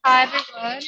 Hi everyone.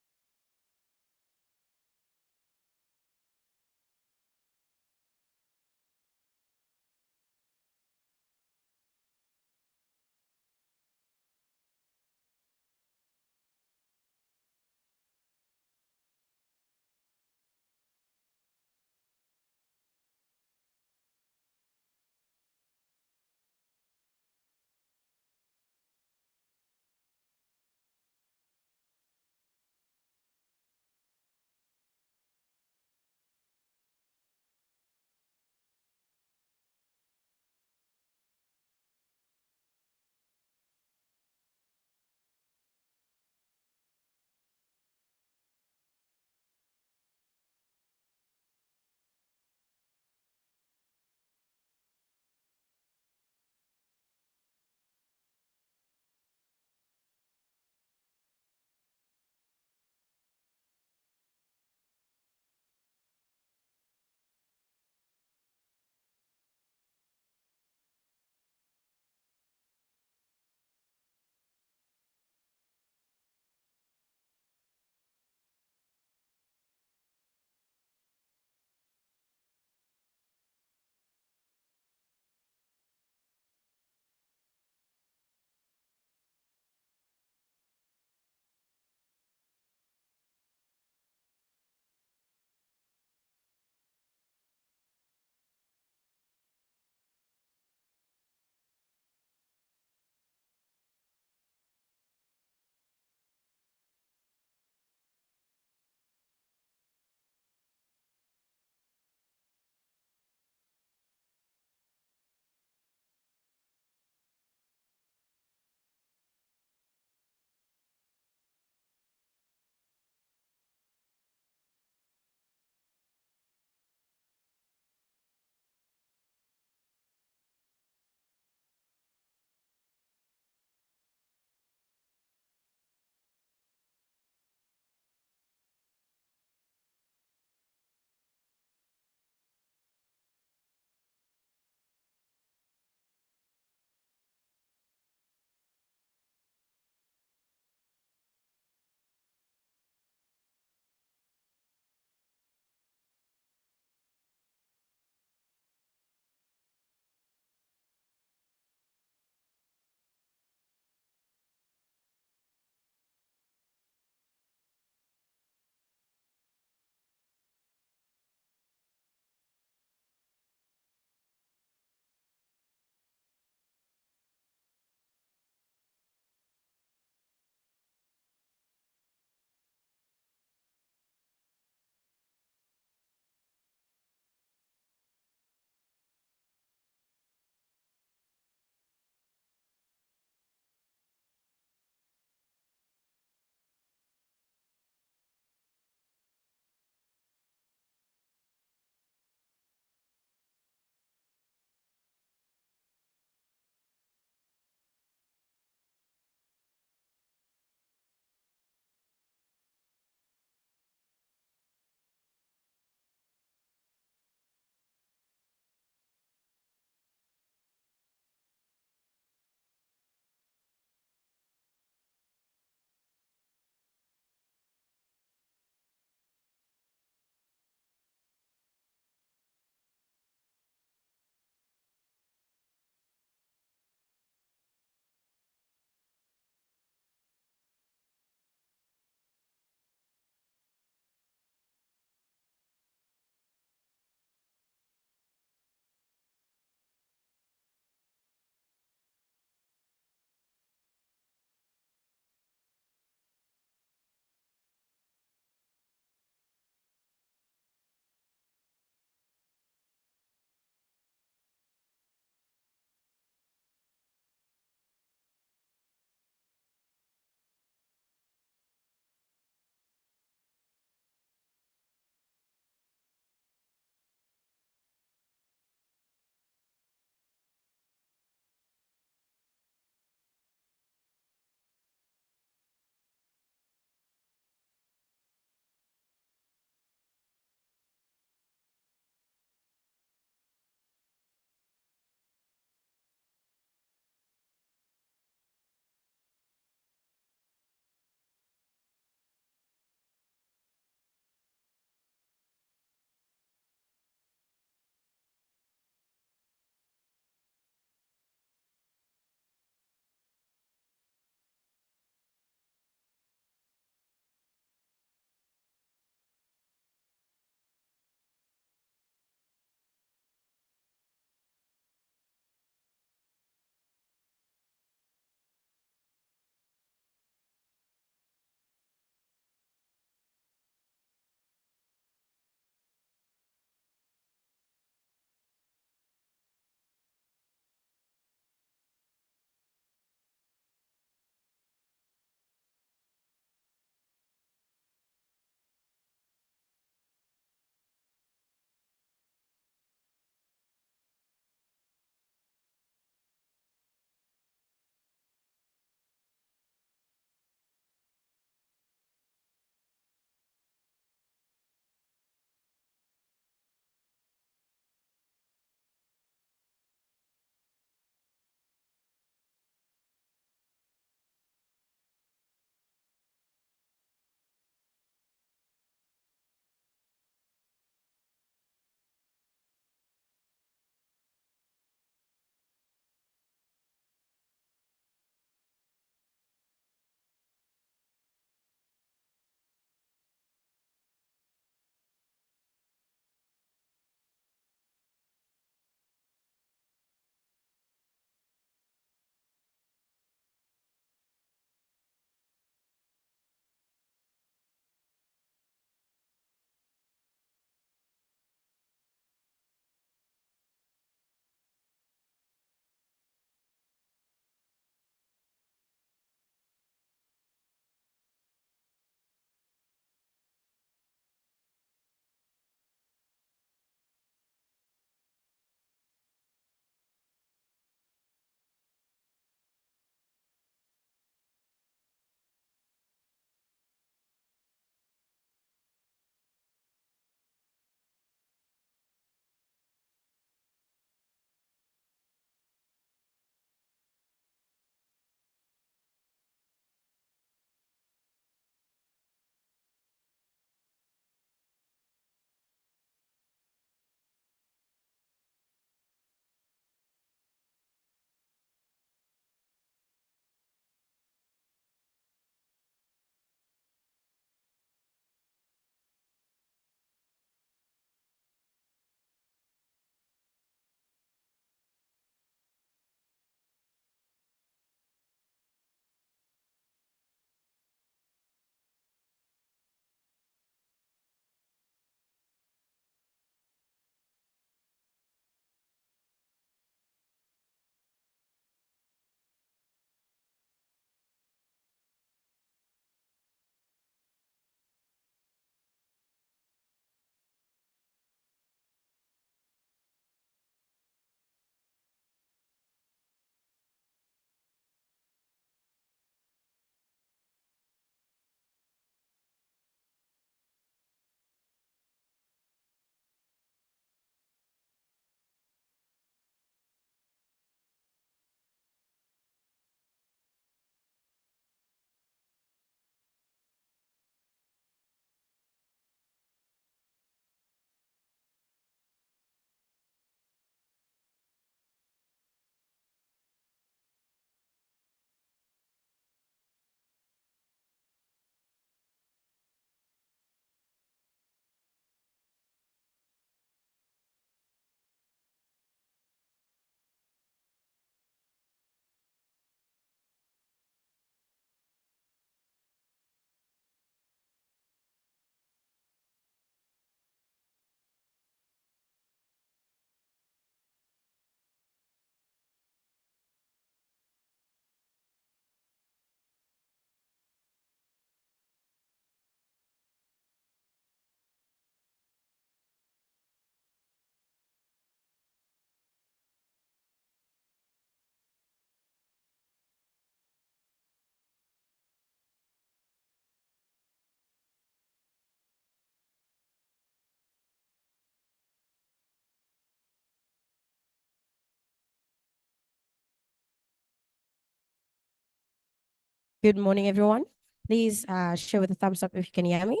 Good morning, everyone. Please show with a thumbs up if you can hear me.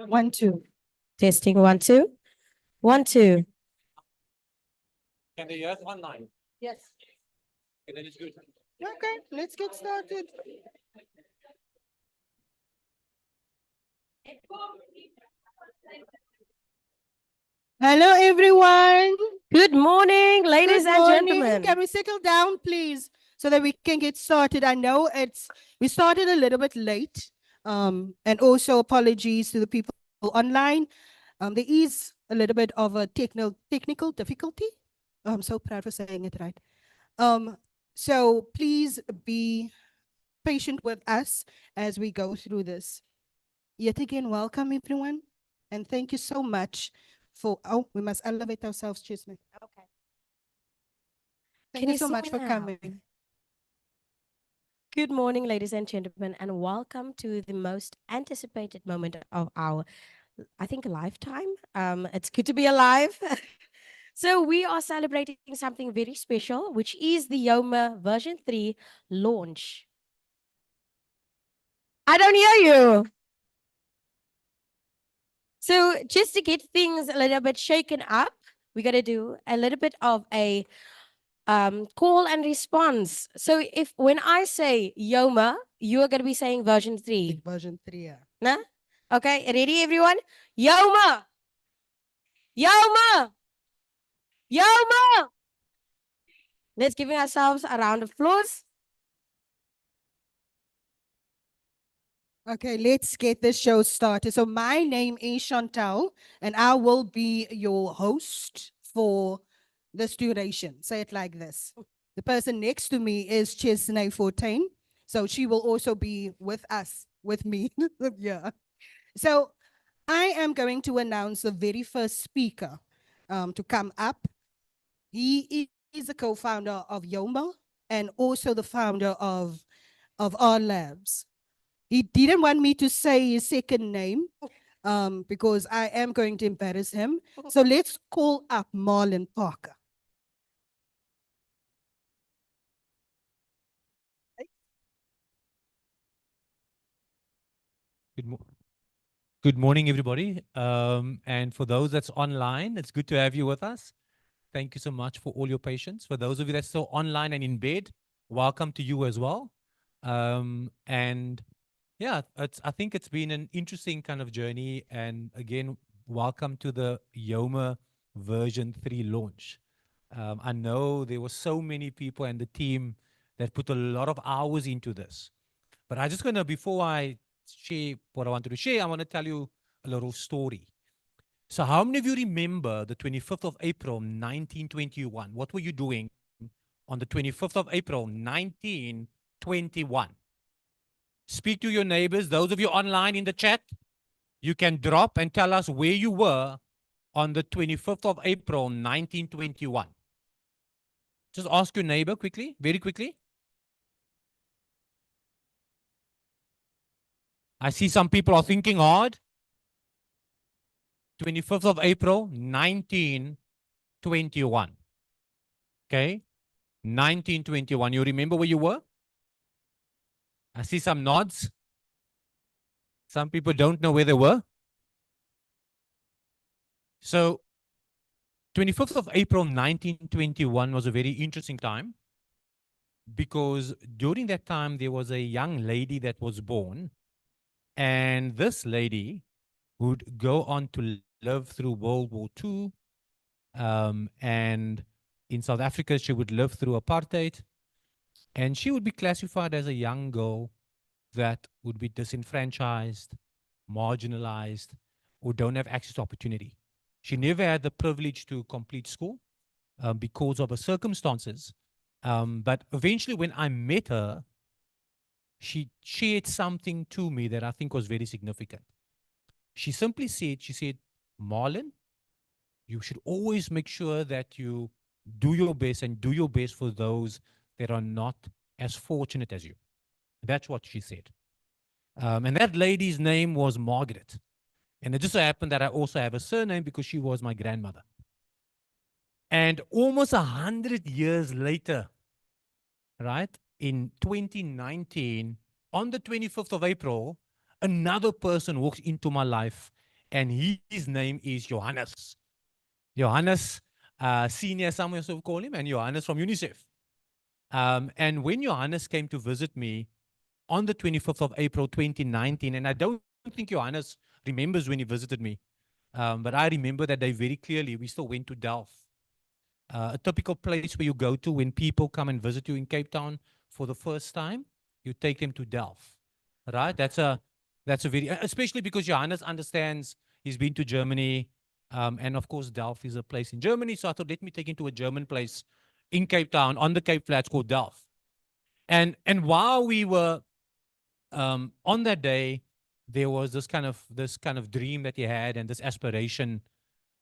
One, two. Testing 1, 2. 1, 2. Can they hear us online? Yes. Okay, then it's good. Okay, let's get started. Hello, everyone. Good morning, ladies Good and morning. gentlemen. Can we settle down, please, so that we can get started? I know we started a little bit late, and also apologies to the people online. There is a little bit of a technical difficulty. I'm so proud for saying it right. So please be patient with us as we go through this. Yet again, welcome everyone, and thank you so much for. Oh, we must elevate ourselves, Chisme. Okay. Thank Can you you so see much me for now? coming. Good morning, ladies and gentlemen, and welcome to the most anticipated moment of our, I think, lifetime. It's good to be alive. So we are celebrating something very special, which is the Yoma version 3 launch. I don't hear you. So just to get things a little bit shaken up, we're going to do a little bit of a call and response. So if when I say Yoma, you are going to be saying version 3. Version 3. Yeah. Nah? Okay, ready everyone? Yoma! Yoma! Yoma! Let's give ourselves a round of applause. Okay, let's get this show started. So my name is Chantal, and I will be your host for this duration. Say it like this. The person next to me is Chesney 14. So she will also be with us, with me. Yeah. So I am going to announce the very first speaker to come up. He is the co-founder of Yoma and also the founder of R Labs. He didn't want me to say his second name because I am going to embarrass him. So let's call up Marlon Parker. Good morning, everybody. And for those that's online, it's good to have you with us. Thank you so much for all your patience. For those of you that's still online and in bed, welcome to you as well. And yeah, I think it's been an interesting kind of journey. And again, welcome to the Yoma version 3 launch. I know there were so many people and the team that put a lot of hours into this. But I just gonna, before I share what I wanted to share, I want to tell you a little story. So how many of you remember the 25th of April, 1921? What were you doing on the 25th of April, 1921? Speak to your neighbors. Those of you online in the chat, you can drop and tell us where you were on the 25th of April, 1921. Just ask your neighbor quickly, very quickly. I see some people are thinking hard. 25th of April, 1921. Okay? 1921. You remember where you were? I see some nods. Some people don't know where they were. So, 25th of April, 1921 was a very interesting time because during that time, there was a young lady that was born. And this lady would go on to live through World War II. And in South Africa, she would live through apartheid. And she would be classified as a young girl that would be disenfranchised, marginalized, or don't have access to opportunity. She never had the privilege to complete school because of her circumstances. But eventually, when I met her, she shared something to me that I think was very significant. She simply said, Marlon, you should always make sure that you do your best and do your best for those that are not as fortunate as you. That's what she said. And that lady's name was Margaret. And it just so happened that I also have a surname because she was my grandmother. And almost 100 years later, right, in 2019, on the 25th of April, another person walks into my life, and his name is Johannes. Johannes, senior, some also call him, and Johannes from UNICEF. And when Johannes came to visit me on the 25th of April 2019, and I don't think Johannes remembers when he visited me, but I remember that day very clearly. We still went to Delft, a typical place where you go to when people come and visit you in Cape Town for the first time. You take them to Delft, right? That's a very, especially because Johannes understands, he's been to Germany, and of course Delft is a place in Germany. So I thought, let me take him to a German place in Cape Town on the Cape Flats called Delft. And while we were on that day, there was this kind of dream that he had, and this aspiration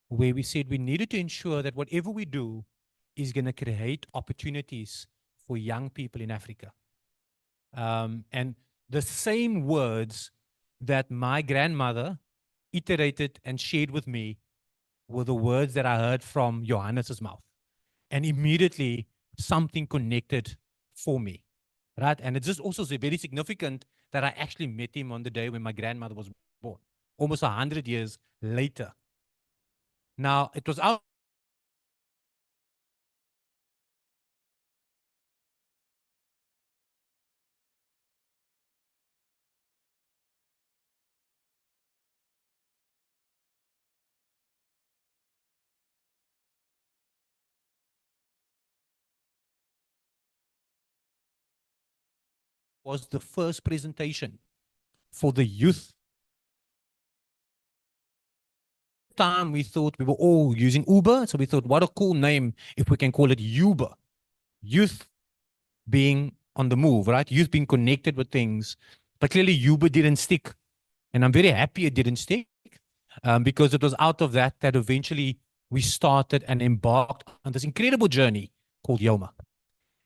where we said we needed to ensure that whatever we do is going to create opportunities for young people in Africa. And the same words that my grandmother iterated and shared with me were the words that I heard from Johannes's mouth. And immediately something connected for me, right? And it's just also very significant that I actually met him on the day when my grandmother was born, almost 100 years later. Now, it was out was the first presentation for the youth. Time we thought we were all using Uber, so we thought, what a cool name if we can call it Uber. Youth being on the move, right? Youth being connected with things. But clearly Uber didn't stick. And I'm very happy it didn't stick, because it was out of that eventually we started and embarked on this incredible journey called Yoma.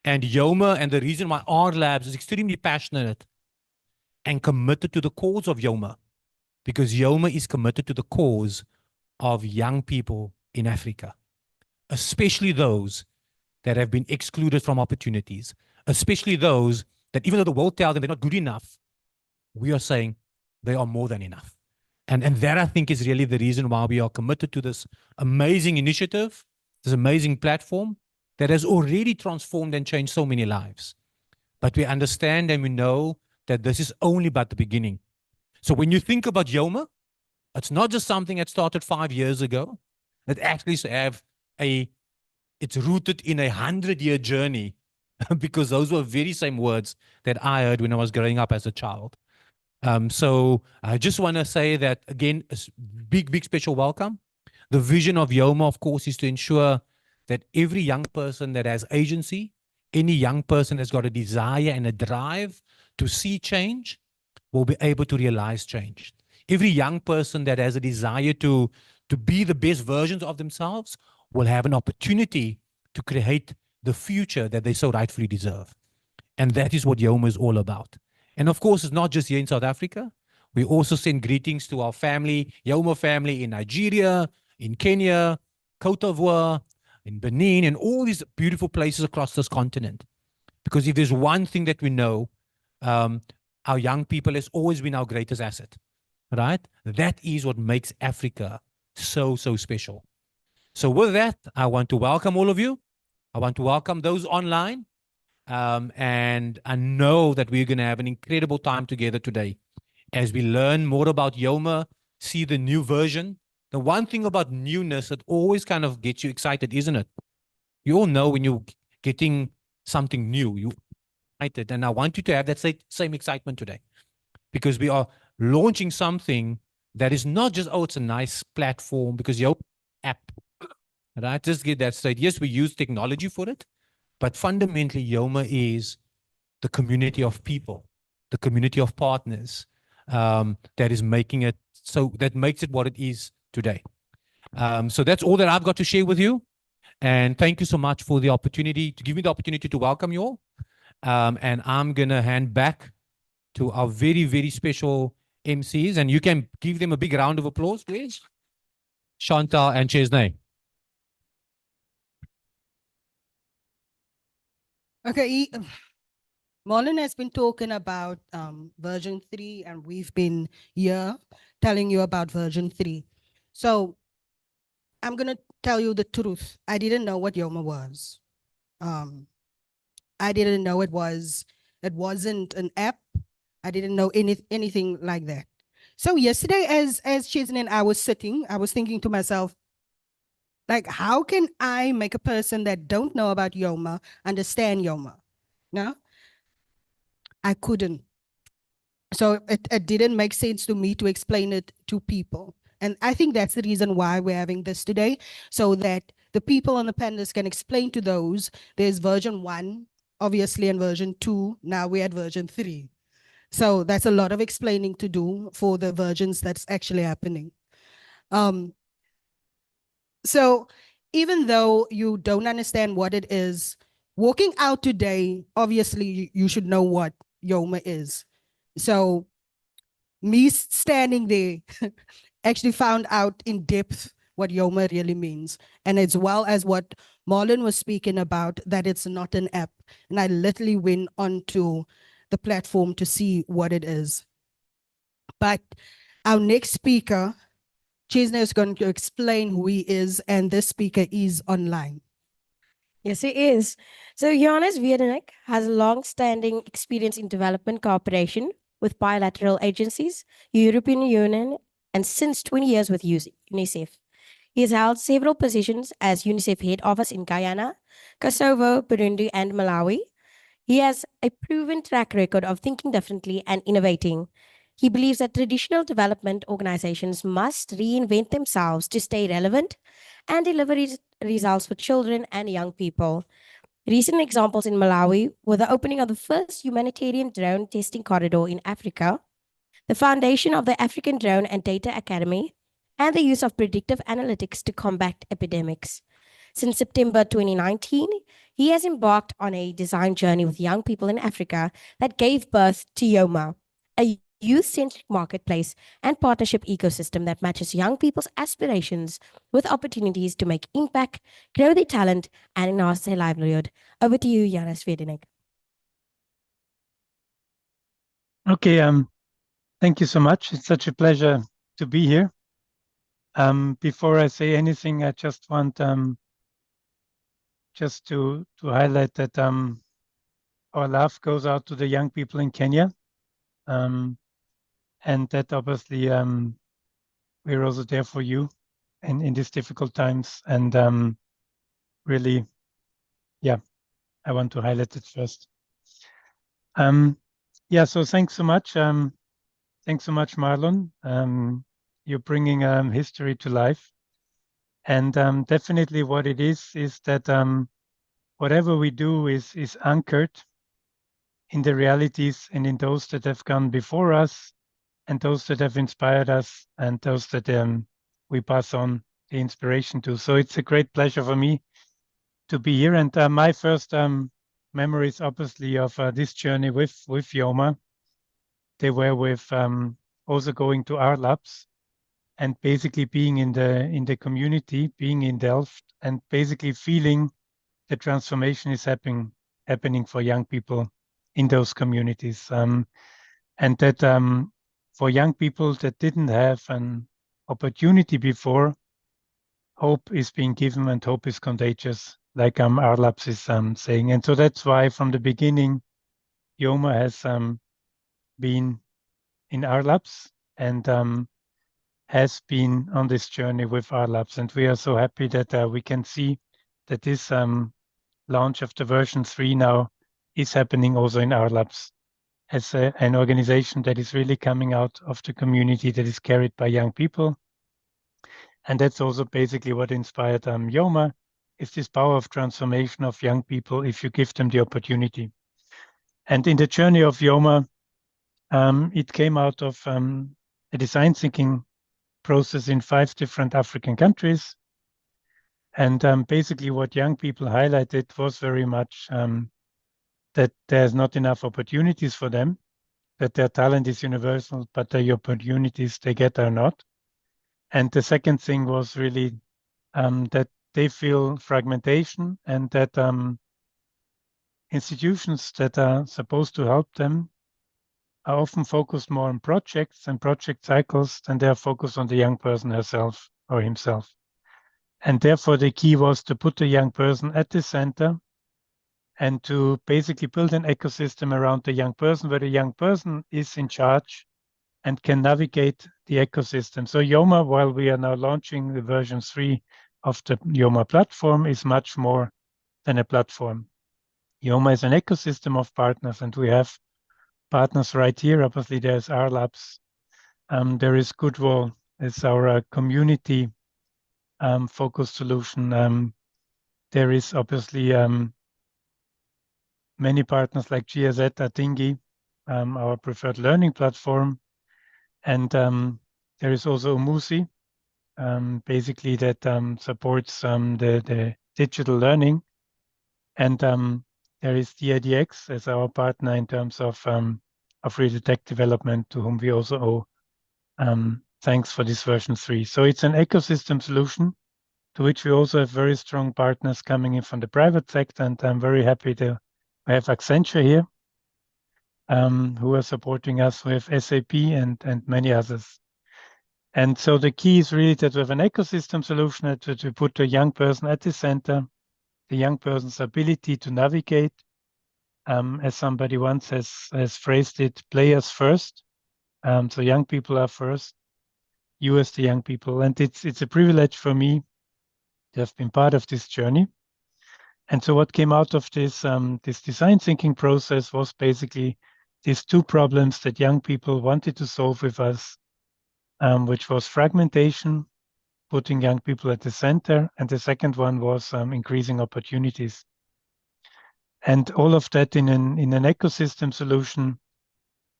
And Yoma, and the reason why our labs is extremely passionate and committed to the cause of Yoma, because Yoma is committed to the cause of young people in Africa, especially those that have been excluded from opportunities, especially those that even though the world tells them they're not good enough, we are saying they are more than enough. And that, I think, is really the reason why we are committed to this amazing initiative, this amazing platform that has already transformed and changed so many lives. But we understand and we know that this is only but the beginning. So when you think about Yoma, it's not just something that started 5 years ago. It actually it's rooted in 100-year journey, because those were very same words that I heard when I was growing up as a child. So I just want to say that, again, a big special welcome. The vision of Yoma, of course, is to ensure that every young person that has agency, any young person that's got a desire and a drive to see change, will be able to realize change. Every young person that has a desire to be the best versions of themselves will have an opportunity to create the future that they so rightfully deserve. And that is what Yoma is all about. And of course, it's not just here in South Africa. We also send greetings to our family, Yoma family in Nigeria, in Kenya, Cote d'Ivoire, in Benin, and all these beautiful places across this continent. Because if there's one thing that we know, our young people has always been our greatest asset, right? That is what makes Africa so special. So with that, I want to welcome all of you. I want to welcome those online. And I know that we're going to have an incredible time together today as we learn more about Yoma, see the new version. The one thing about newness that always kind of gets you excited, isn't it? You all know when you're getting something new, you're excited. And I want you to have that same excitement today, because we are launching something that is not just, oh, it's a nice platform, because Yoma app, right? Just get that straight. Yes, we use technology for it, but fundamentally, Yoma is the community of people, the community of partners, that is making it so, that makes it what it is today. So that's all that I've got to share with you. And thank you so much for the opportunity, to give me the opportunity to welcome you all. And I'm going to hand back to our very special MCs. And you can give them a big round of applause, please. Chantal and Chesney. Okay, Marlon has been talking about version 3, and we've been here telling you about version 3. So I'm going to tell you the truth. I didn't know what Yoma was. Um, I didn't know it wasn't an app. I didn't know anything like that. So yesterday, as Chizen and I was sitting, I was thinking to myself, like, how can I make a person that don't know about Yoma understand Yoma? No, I couldn't. So it didn't make sense to me to explain it to people. And I think that's the reason why we're having this today, so that the people on the panelists can explain to those. There's version 1, obviously, and version 2. Now we're at version 3. So that's a lot of explaining to do for the versions that's actually happening. Um, so even though you don't understand what it is, walking out today, obviously you should know what Yoma is. So me standing there actually found out in depth what Yoma really means. And as well as what Marlon was speaking about, that it's not an app. And I literally went onto the platform to see what it is. But our next speaker, Chisna, is going to explain who he is, and this speaker is online. Yes, he is. So Johannes Wiedenek has a long-standing experience in development cooperation with bilateral agencies, European Union, and since 20 years with UNICEF. He has held several positions as UNICEF head office in Guyana, Kosovo, Burundi, and Malawi. He has a proven track record of thinking differently and innovating. He believes that traditional development organizations must reinvent themselves to stay relevant and deliver results for children and young people. Recent examples in Malawi were the opening of the first humanitarian drone testing corridor in Africa, the foundation of the African Drone and Data Academy, and the use of predictive analytics to combat epidemics. Since September 2019, he has embarked on a design journey with young people in Africa that gave birth to Yoma, a youth-centric marketplace and partnership ecosystem that matches young people's aspirations with opportunities to make impact, grow their talent, and enhance their livelihood. Over to you, Janis Vedenek. Okay, thank you so much. It's such a pleasure to be here. Before I say anything, I just want just to highlight that our love goes out to the young people in Kenya, and that obviously we're also there for you in these difficult times. And really, yeah, I want to highlight it first. Yeah, so thanks so much. Thanks so much, Marlon. You're bringing history to life. And definitely what it is that whatever we do is anchored in the realities and in those that have gone before us and those that have inspired us and those that we pass on the inspiration to. So it's a great pleasure for me to be here. And my first memories, obviously, of this journey with Yoma, they were with also going to our labs and basically being in the community, being in Delft, and basically feeling the transformation is happening for young people in those communities, and that for young people that didn't have an opportunity before, hope is being given and hope is contagious, like our labs is saying. And so that's why from the beginning, Yoma has been in our labs and has been on this journey with our labs. And we are so happy that we can see that this launch of the version 3 now is happening also in our labs as an organization that is really coming out of the community, that is carried by young people. And that's also basically what inspired Yoma, is this power of transformation of young people if you give them the opportunity. And in the journey of Yoma, it came out of a design thinking process in 5 different African countries. And basically what young people highlighted was very much that there's not enough opportunities for them, that their talent is universal, but the opportunities they get are not. And the second thing was really that they feel fragmentation and that institutions that are supposed to help them are often focused more on projects and project cycles than they are focused on the young person herself or himself. And therefore, the key was to put the young person at the center and to basically build an ecosystem around the young person where the young person is in charge and can navigate the ecosystem. So Yoma, while we are now launching the version 3 of the Yoma platform, is much more than a platform. Yoma is an ecosystem of partners, and we have partners right here. Obviously, there's our labs. There is Goodwill. It's our community focused solution. There is obviously many partners like GSZ, atingi, our preferred learning platform. And there is also Umusi, basically that supports the digital learning. And there is DIDX as our partner in terms of reader tech development, to whom we also owe thanks for this version 3. So it's an ecosystem solution to which we also have very strong partners coming in from the private sector. And I'm very happy to have Accenture here, who are supporting us with SAP and many others. And so the key is really that we have an ecosystem solution to put the young person at the center, the young person's ability to navigate, as somebody once has phrased it, players first. So young people are first, you as the young people. And it's a privilege for me to have been part of this journey. And so what came out of this design thinking process was basically these two problems that young people wanted to solve with us, which was fragmentation, putting young people at the center, and the second one was increasing opportunities. And all of that in an ecosystem solution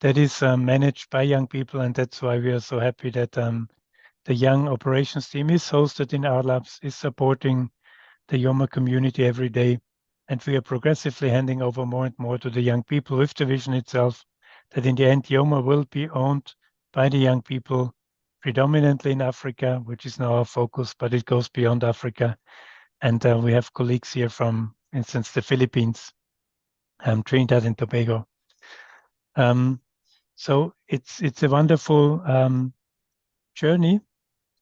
that is managed by young people, and that's why we are so happy that the young operations team is hosted in our labs, is supporting the Yoma community every day, and we are progressively handing over more and more to the young people with the vision itself that in the end Yoma will be owned by the young people, predominantly in Africa, which is now our focus, but it goes beyond Africa. And we have colleagues here from, for instance, the Philippines, Trinidad and Tobago. So it's a wonderful journey.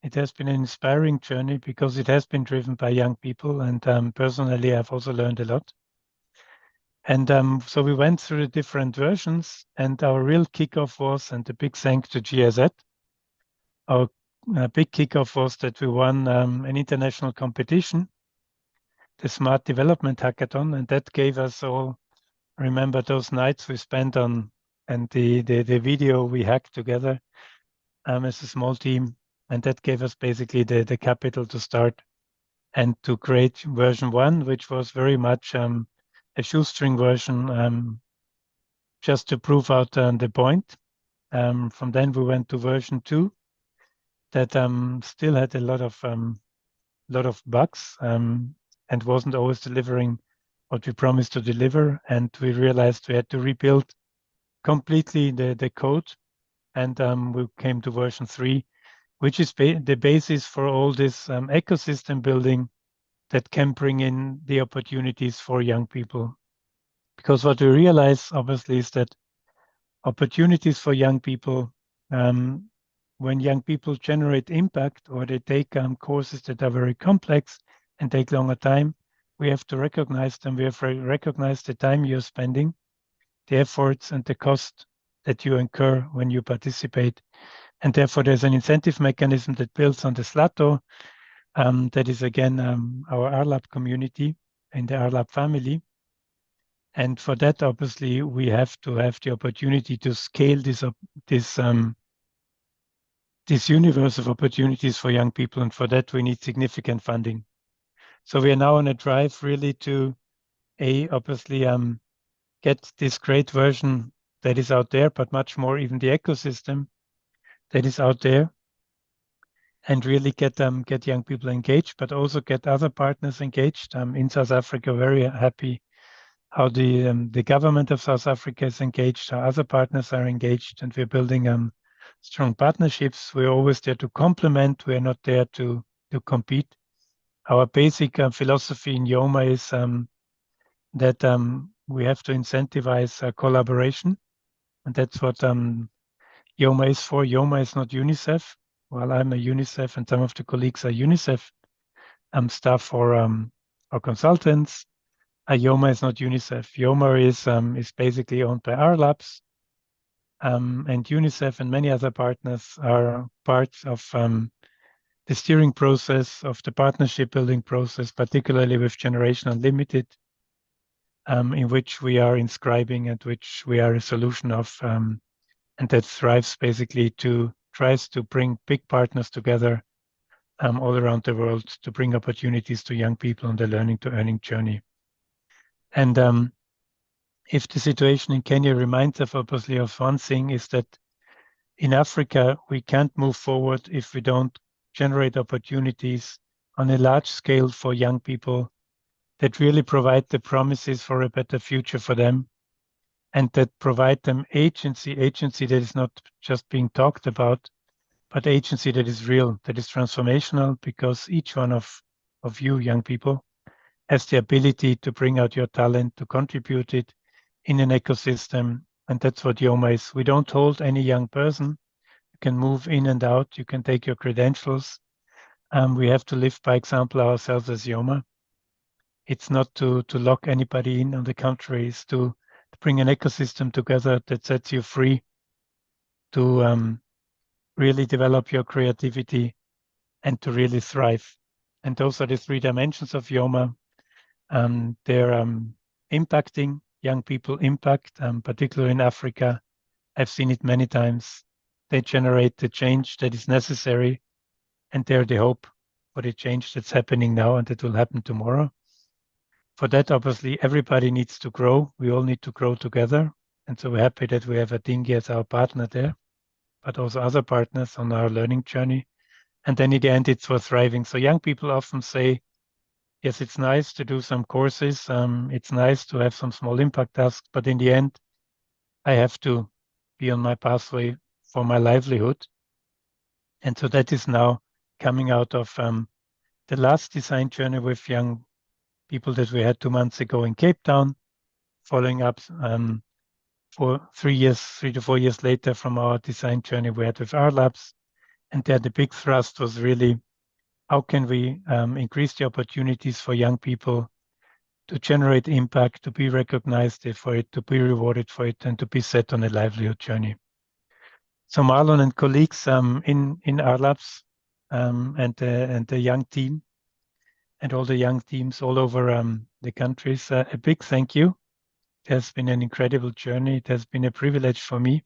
It has been an inspiring journey because it has been driven by young people, and personally, I've also learned a lot. And so we went through the different versions, and our real kickoff was, and the big thanks to GSZ, our big kickoff was that we won an international competition, the Smart Development Hackathon, and that gave us all, remember those nights we spent on, and the video we hacked together as a small team, and that gave us basically the capital to start and to create version 1, which was very much a shoestring version, just to prove out the point. From then we went to version 2 that still had a lot of bugs and wasn't always delivering what we promised to deliver. And we realized we had to rebuild completely the code. And we came to version 3, which is the basis for all this ecosystem building that can bring in the opportunities for young people. Because what we realize, obviously, is that opportunities for young people, when young people generate impact or they take courses that are very complex and take longer time, we have to recognize them. We have to recognize the time you're spending, the efforts and the cost that you incur when you participate. And therefore, there's an incentive mechanism that builds on the SLATO. That is, again, our RLab community and the RLab family. And for that, obviously, we have to have the opportunity to scale this universe of opportunities for young people. And for that, we need significant funding. So we are now on a drive really to, obviously, get this great version that is out there, but much more even the ecosystem that is out there, and really get young people engaged, but also get other partners engaged. In South Africa, very happy how the government of South Africa is engaged, how other partners are engaged, and we're building strong partnerships. We're always there to complement. We're not there to compete. Our basic philosophy in Yoma is that we have to incentivize collaboration, and that's what Yoma is for. Yoma is not UNICEF. Well, I'm a UNICEF, and some of the colleagues are UNICEF staff or consultants. Yoma is not UNICEF. Yoma is basically owned by our labs, and UNICEF and many other partners are parts of the steering process, of the partnership building process, particularly with Generation Unlimited, in which we are inscribing and which we are a solution of, and that tries to bring big partners together all around the world to bring opportunities to young people on the learning to earning journey. And if the situation in Kenya reminds us obviously of one thing, is that in Africa, we can't move forward if we don't generate opportunities on a large scale for young people that really provide the promises for a better future for them, and that provide them agency that is not just being talked about, but agency that is real, that is transformational, because each one of you young people has the ability to bring out your talent, to contribute it in an ecosystem. And that's what Yoma is. We don't hold any young person. You can move in and out. You can take your credentials. We have to live by example ourselves as Yoma. It's not to lock anybody in. On the contrary, it's to bring an ecosystem together that sets you free to really develop your creativity and to really thrive. And those are the three dimensions of Yoma. They're impacting young people, particularly in Africa. I've seen it many times. They generate the change that is necessary, and they're the hope for the change that's happening now and that will happen tomorrow. For that, obviously, everybody needs to grow. We all need to grow together. And so we're happy that we have atingi as our partner there, but also other partners on our learning journey. And then in the end, it's for thriving. So young people often say, yes, it's nice to do some courses. It's nice to have some small impact tasks, but in the end, I have to be on my pathway for my livelihood. And so that is now coming out of the last design journey with young people that we had 2 months ago in Cape Town, following up for 3 to 4 years later from our design journey we had with our labs. And there the big thrust was really, how can we increase the opportunities for young people to generate impact, to be recognized for it, to be rewarded for it, and to be set on a livelihood journey. So Marlon and colleagues in our labs and the young team and all the young teams all over the countries, a big thank you. It has been an incredible journey. It has been a privilege for me,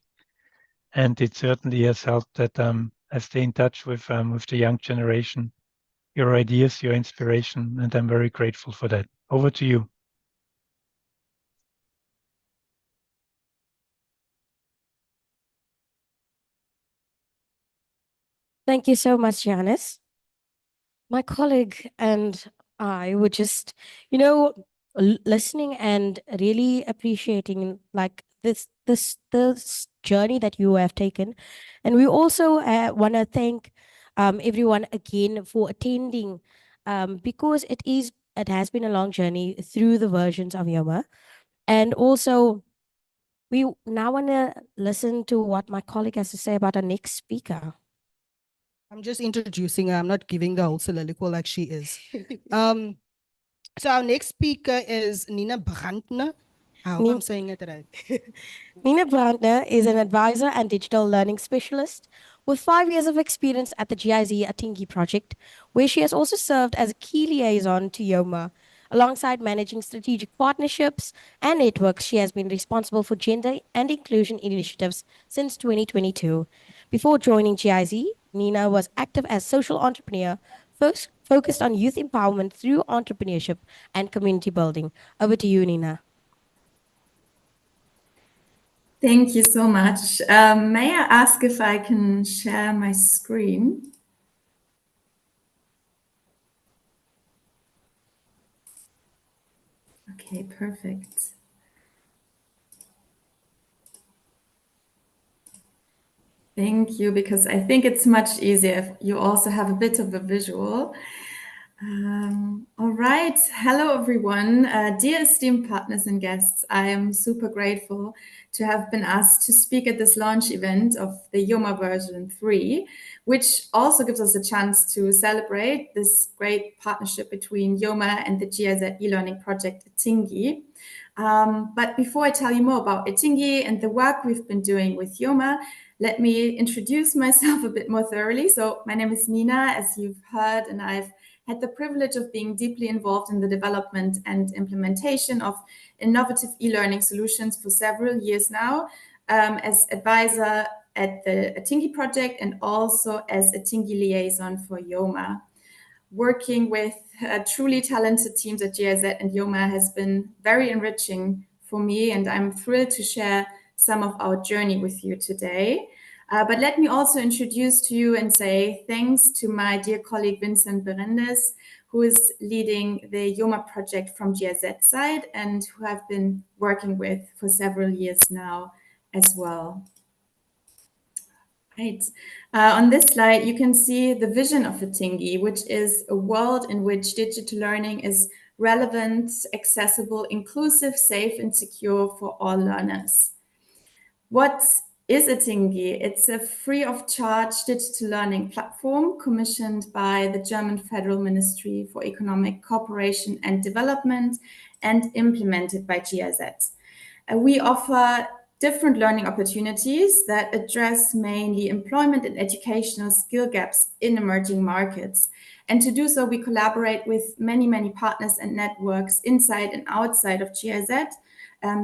and it certainly has helped that I stay in touch with the young generation, your ideas, your inspiration, and I'm very grateful for that. Over to you. Thank you so much, Janice. My colleague and I were just, listening and really appreciating like this journey that you have taken, and we also want to thank everyone again for attending, because it has been a long journey through the versions of Yoma, and also we now want to listen to what my colleague has to say about our next speaker. I'm just introducing her. I'm not giving the whole soliloquy like she is. So our next speaker is Nina Brandner. I hope I'm saying it right. Nina Brandner is an advisor and digital learning specialist with 5 years of experience at the GIZ Atingi project, where she has also served as a key liaison to Yoma. Alongside managing strategic partnerships and networks, she has been responsible for gender and inclusion initiatives since 2022. Before joining GIZ, Nina was active as social entrepreneur, focused on youth empowerment through entrepreneurship and community building. Over to you, Nina. Thank you so much. May I ask if I can share my screen? Okay, perfect. Thank you, because I think it's much easier if you also have a bit of a visual. All right. Hello, everyone. Dear esteemed partners and guests, I am super grateful to have been asked to speak at this launch event of the Yoma version 3, which also gives us a chance to celebrate this great partnership between Yoma and the GIZ e-learning project atingi. But before I tell you more about atingi and the work we've been doing with Yoma, let me introduce myself a bit more thoroughly. So my name is Nina, as you've heard, and I've had the privilege of being deeply involved in the development and implementation of innovative e-learning solutions for several years now, as advisor at the atingi project and also as atingi liaison for Yoma. Working with truly talented teams at GIZ and Yoma has been very enriching for me, and I'm thrilled to share some of our journey with you today. But let me also introduce to you and say thanks to my dear colleague Vincent Berendes, who is leading the Yoma project from GIZ side and who I've been working with for several years now as well. Right. On this slide, you can see the vision of atingi, which is a world in which digital learning is relevant, accessible, inclusive, safe, and secure for all learners. What is atingi? It's a free of charge digital learning platform commissioned by the German Federal Ministry for Economic Cooperation and Development and implemented by GIZ. We offer different learning opportunities that address mainly employment and educational skill gaps in emerging markets. And to do so, we collaborate with many, many partners and networks inside and outside of GIZ,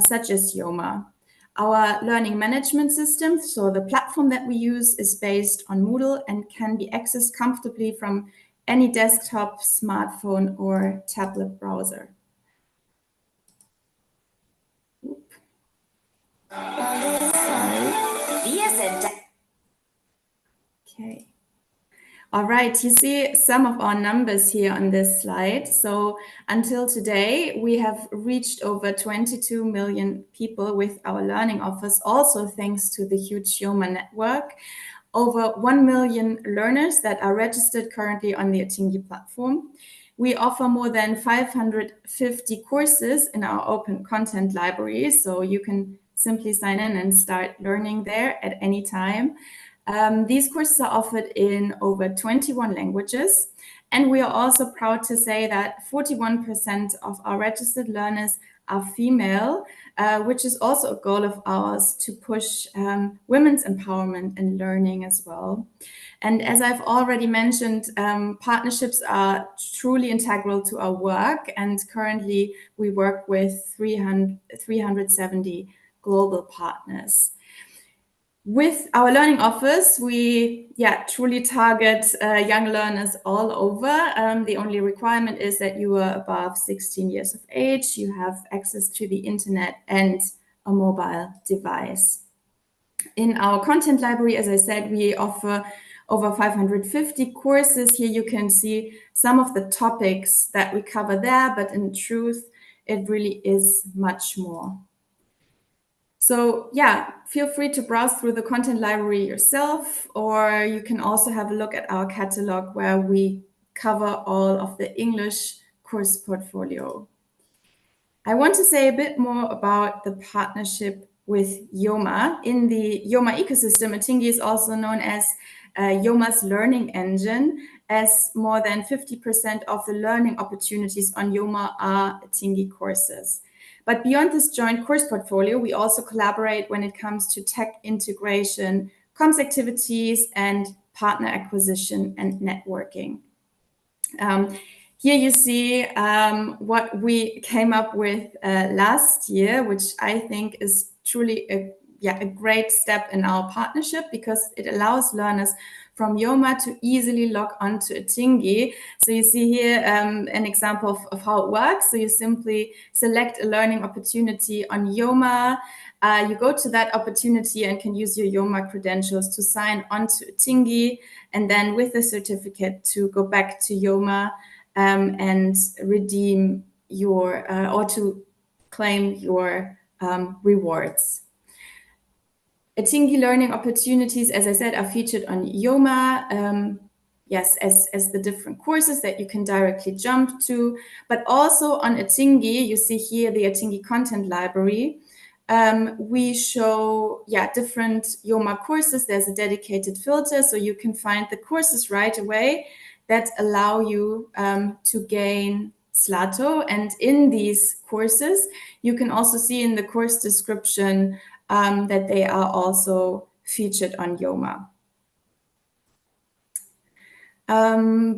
such as Yoma. Our learning management system, so the platform that we use, is based on Moodle and can be accessed comfortably from any desktop, smartphone, or tablet browser. Okay. All right, you see some of our numbers here on this slide. So until today, we have reached over 22 million people with our learning offers, also thanks to the huge Yoma network. Over 1 million learners that are registered currently on the atingi platform. We offer more than 550 courses in our open content library, so you can simply sign in and start learning there at any time. These courses are offered in over 21 languages, and we are also proud to say that 41% of our registered learners are female, which is also a goal of ours to push women's empowerment and learning as well. And as I've already mentioned, partnerships are truly integral to our work, and currently we work with 370 global partners. With our learning offers, we truly target young learners all over. The only requirement is that you are above 16 years of age, you have access to the internet and a mobile device. In our content library, as I said, we offer over 550 courses. Here you can see some of the topics that we cover there, but in truth, it really is much more. So feel free to browse through the content library yourself, or you can also have a look at our catalog where we cover all of the English course portfolio. I want to say a bit more about the partnership with Yoma. In the Yoma ecosystem, atingi is also known as Yoma's learning engine, as more than 50% of the learning opportunities on Yoma are atingi courses. But beyond this joint course portfolio, we also collaborate when it comes to tech integration, comms activities, and partner acquisition and networking. Here you see what we came up with last year, which I think is truly a great step in our partnership because it allows learners from Yoma to easily log on to atingi. So you see here an example of how it works. So you simply select a learning opportunity on Yoma. You go to that opportunity and can use your Yoma credentials to sign on to atingi, and then with the certificate to go back to Yoma and redeem your or to claim your rewards. Atingi learning opportunities, as I said, are featured on Yoma. yes, as the different courses that you can directly jump to. But also on Atingi, you see here the Atingi content library. We show, different Yoma courses. There's a dedicated filter, so you can find the courses right away that allow you to gain Slato. And in these courses, you can also see in the course description that they are also featured on Yoma.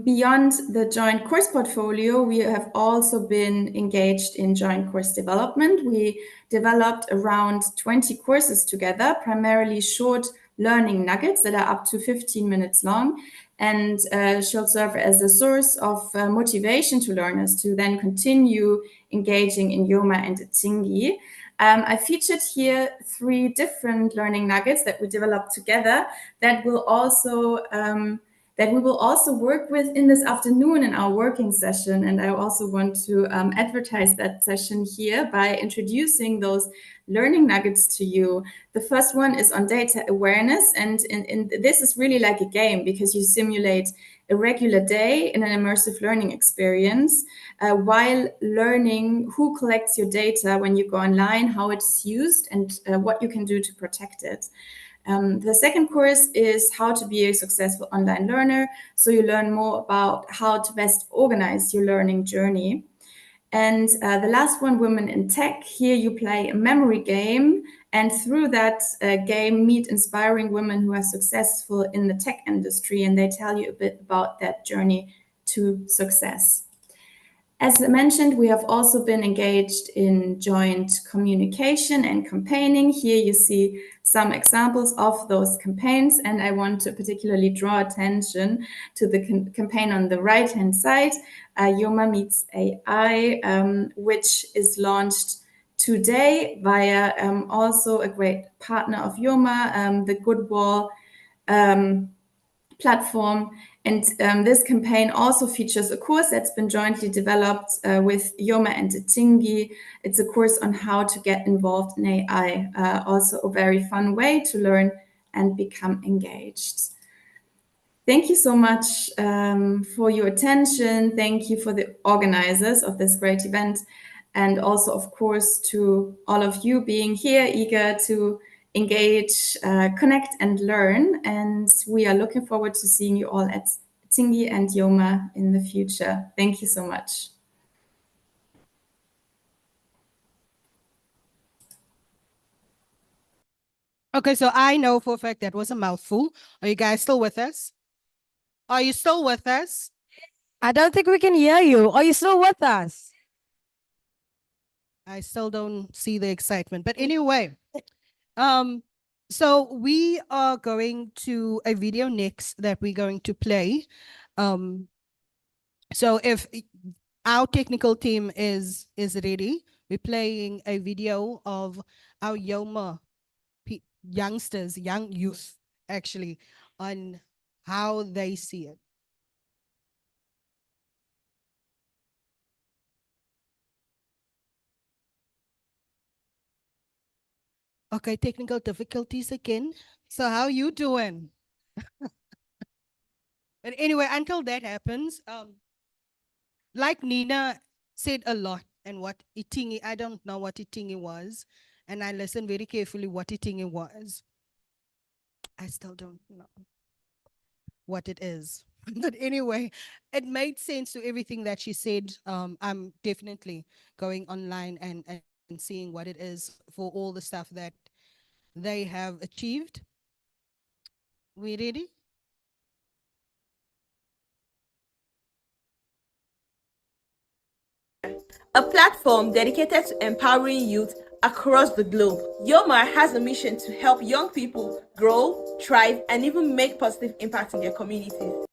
Beyond the joint course portfolio, we have also been engaged in joint course development. We developed around 20 courses together, primarily short learning nuggets that are up to 15 minutes long, and shall serve as a source of motivation to learners to then continue engaging in Yoma and Atingi. I featured here 3 different learning nuggets that we developed together that will also that we will also work with in this afternoon in our working session. And I also want to advertise that session here by introducing those learning nuggets to you. The first one is on data awareness. And this is really like a game because you simulate a regular day in an immersive learning experience while learning who collects your data when you go online, how it's used, and what you can do to protect it. The second course is how to be a successful online learner. So you learn more about how to best organize your learning journey. And the last one, Women in Tech. Here you play a memory game, and through that game meet inspiring women who are successful in the tech industry, and they tell you a bit about that journey to success. As I mentioned, we have also been engaged in joint communication and campaigning. Here you see some examples of those campaigns, and I want to particularly draw attention to the campaign on the right-hand side, Yoma Meets AI, which is launched today via also a great partner of Yoma, the Goodwall platform. And this campaign also features a course that's been jointly developed with Yoma and Atingi. It's a course on how to get involved in AI, also a very fun way to learn and become engaged. Thank you so much for your attention. Thank you for the organizers of this great event. And also, of course, to all of you being here, eager to engage, connect, and learn. And we are looking forward to seeing you all at Atingi and Yoma in the future. Thank you so much. Okay, so I know for a fact that was a mouthful. Are you guys still with us? Are you still with us? I don't think we can hear you. Are you still with us? I still don't see the excitement. But anyway, so we are going to a video next that we're going to play. So if our technical team is ready, we're playing a video of our Yoma youngsters, young youth, actually, on how they see it. Okay, technical difficulties again. So how you doing? But anyway, until that happens, like Nina said a lot, and what atingi, I don't know what atingi was, and I listened very carefully what atingi was. I still don't know what it is. But anyway, it made sense to everything that she said. I'm definitely going online and seeing what it is for all the stuff that they have achieved. We ready? A platform dedicated to empowering youth across the globe. Yoma has a mission to help young people grow, thrive, and even make positive impact in their communities.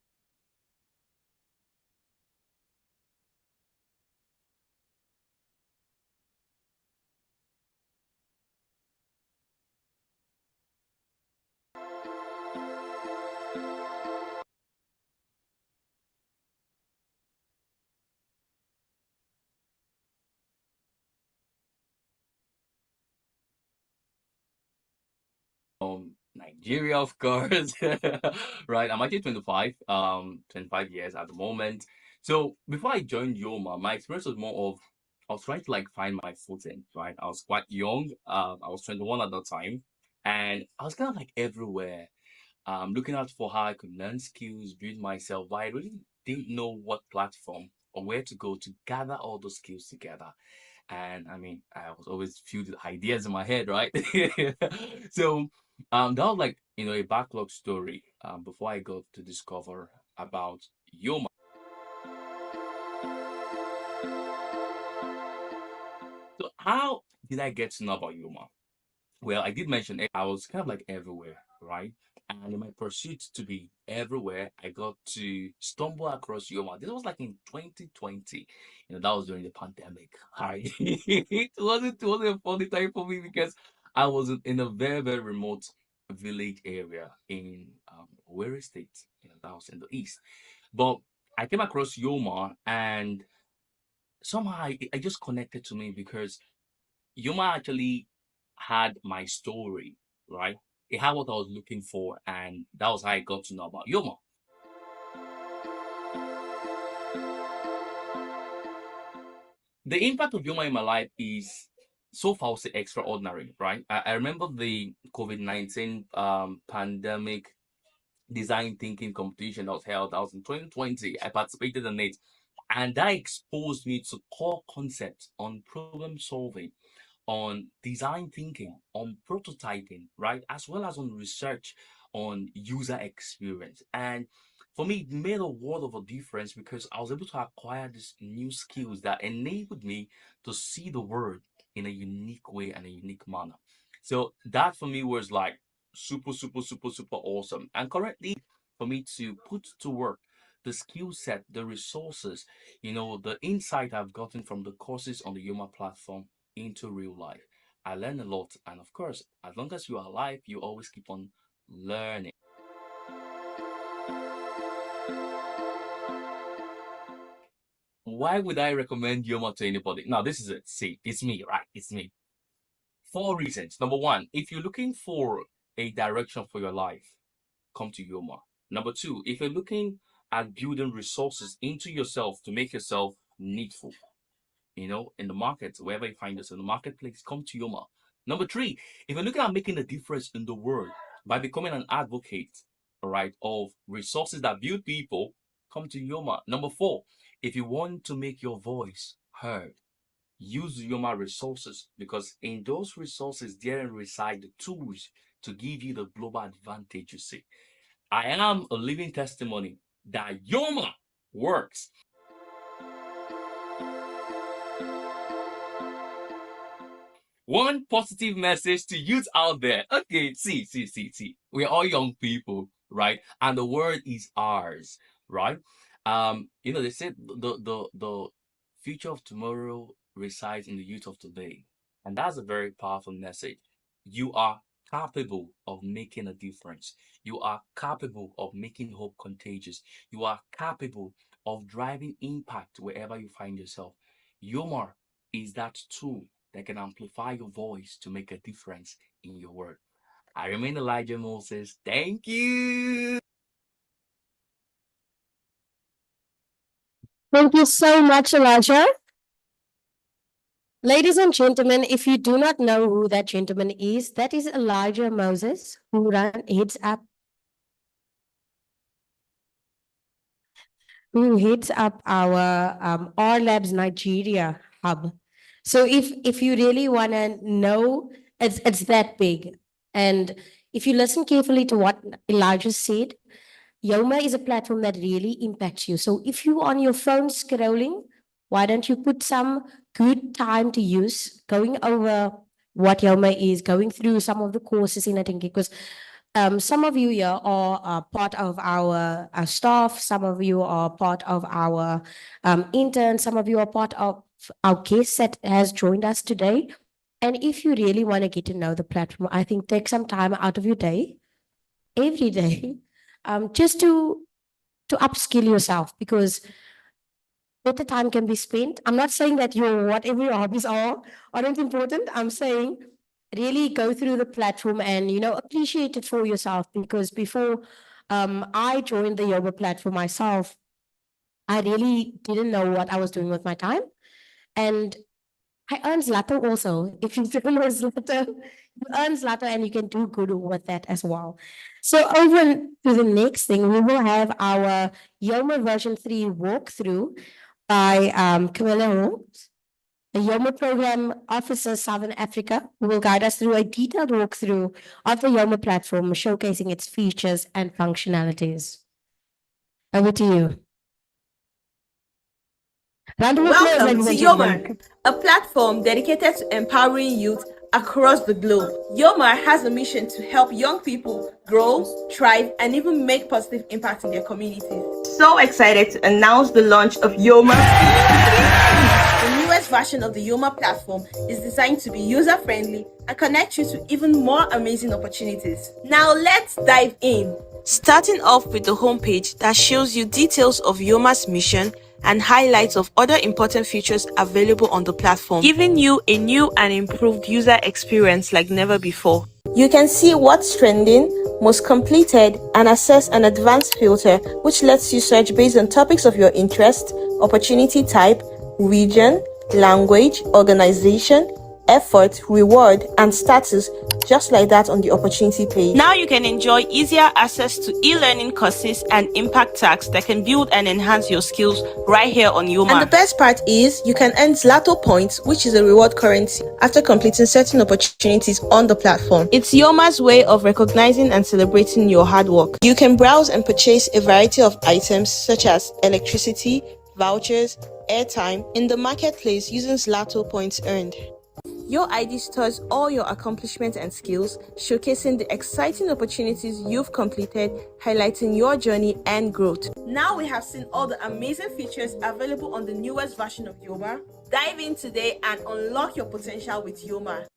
Nigeria, of course. Right. I'm actually 25, 25 years at the moment. So before I joined Yoma, my experience was more of I was trying to like find my footing, right? I was quite young. I was 21 at that time, and I was kind of like everywhere, looking out for how I could learn skills, build myself, but I really didn't know what platform or where to go to gather all those skills together. And I mean, I was always filled with ideas in my head, right? So that was like, a backlog story before I got to discover about Yoma. So how did I get to know about Yoma? Well, I did mention I was kind of like everywhere, right? And in my pursuit to be everywhere, I got to stumble across Yoma. This was like in 2020. That was during the pandemic. Right? It wasn't a funny time for me because I was in a very, very remote village area in Owerri State. That was in the east. But I came across Yoma and somehow I just connected to me because Yuma actually had my story, right? It had what I was looking for, and that was how I got to know about Yuma. The impact of Yuma in my life is so far say extraordinary, right? I remember the COVID-19 pandemic design thinking competition that was held. That was in 2020. I participated in it, and that exposed me to core concepts on problem solving, on design thinking, on prototyping, right? As well as on research on user experience. And for me, it made a world of a difference because I was able to acquire these new skills that enabled me to see the world in a unique way and a unique manner. So that for me was like super, super, super, super awesome. And currently, for me to put to work the skill set, the resources, the insight I've gotten from the courses on the Yoma platform into real life. I learn a lot, and of course, as long as you are alive, you always keep on learning. Why would I recommend Yoma to anybody? Now, this is it. See, it's me, right? It's me. 4 reasons. Number one, if you're looking for a direction for your life, come to Yoma. Number two, if you're looking at building resources into yourself to make yourself needful, in the market, wherever you find us in the marketplace, come to Yoma. Number three, if you're looking at making a difference in the world by becoming an advocate, all right, of resources that build people, come to Yoma. Number four, if you want to make your voice heard, use Yoma resources because in those resources, therein reside the tools to give you the global advantage you see. I am a living testimony that Yoma works. One positive message to youth out there. Okay, see. We're all young people, right? And the word is ours, right? They said the future of tomorrow resides in the youth of today. And that's a very powerful message. You are capable of making a difference. You are capable of making hope contagious. You are capable of driving impact wherever you find yourself. Humor is that tool that can amplify your voice to make a difference in your world. I remain Elijah Moses. Thank you. Thank you so much, Elijah. Ladies and gentlemen, if you do not know who that gentleman is, that is Elijah Moses, who heads up our R Labs Nigeria hub. So if you really want to know, it's that big. And if you listen carefully to what Elijah said, Yoma is a platform that really impacts you. So if you're on your phone scrolling, why don't you put some good time to use going over what Yoma is, going through some of the courses in atingi, because some of you here are part of our staff, some of you are part of our interns, some of you are part of our guest that has joined us today. And if you really want to get to know the platform, I think take some time out of your day, every day, just to upskill yourself, because better time can be spent. I'm not saying that your whatever your hobbies are aren't important. I'm saying really go through the platform and, appreciate it for yourself. Because before I joined the yoga platform myself, I really didn't know what I was doing with my time. And I earn Zlato also. If you don't know Zlato, you earn Zlato and you can do good with that as well. So over to the next thing, we will have our Yoma version 3 walkthrough by Camilla Hawks, the Yoma Program Officer, Southern Africa, who will guide us through a detailed walkthrough of the Yoma platform, showcasing its features and functionalities. Over to you. Round of applause, Welcome ladies to and Yomar, gentlemen. a platform dedicated to empowering youth across the globe. Yomar has a mission to help young people grow, thrive, and even make positive impact in their communities. So excited to announce the launch of Yoma. The newest version of the Yoma platform is designed to be user-friendly and connect you to even more amazing opportunities. Now let's dive in. Starting off with the homepage that shows you details of Yoma's mission and highlights of other important features available on the platform, giving you a new and improved user experience like never before. You can see what's trending, most completed, and access an advanced filter which lets you search based on topics of your interest, opportunity type, region, language, organization, effort, reward, and status, just like that on the opportunity page. Now you can enjoy easier access to e-learning courses and impact tags that can build and enhance your skills right here on Yoma. And the best part is you can earn Zlato points, which is a reward currency, after completing certain opportunities on the platform. It's Yoma's way of recognizing and celebrating your hard work. You can browse and purchase a variety of items such as electricity, vouchers, airtime in the marketplace using Zlato points earned. Your ID stores all your accomplishments and skills, showcasing the exciting opportunities you've completed, highlighting your journey and growth. Now we have seen all the amazing features available on the newest version of Yoma. Dive in today and unlock your potential with Yoma.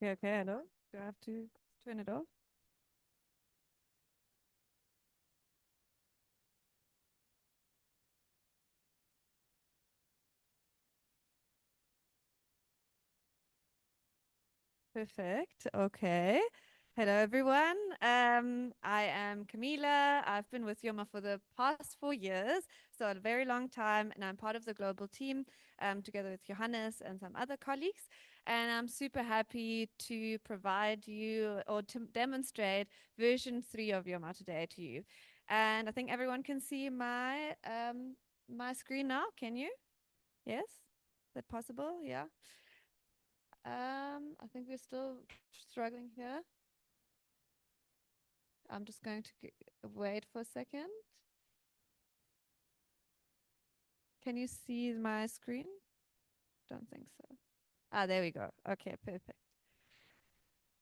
Okay, hello. Do I have to turn it off? Perfect. Okay. Hello, everyone. I am Camila. I've been with Yoma for the past 4 years, so a very long time, and I'm part of the global team together with Johannes and some other colleagues. And I'm super happy to provide you or to demonstrate version 3 of Yoma today to you. And I think everyone can see my screen now. Can you? Yes? Is that possible? Yeah. I think we're still struggling here. I'm just going to wait for a second. Can you see my screen? Don't think so. There we go. Okay, perfect.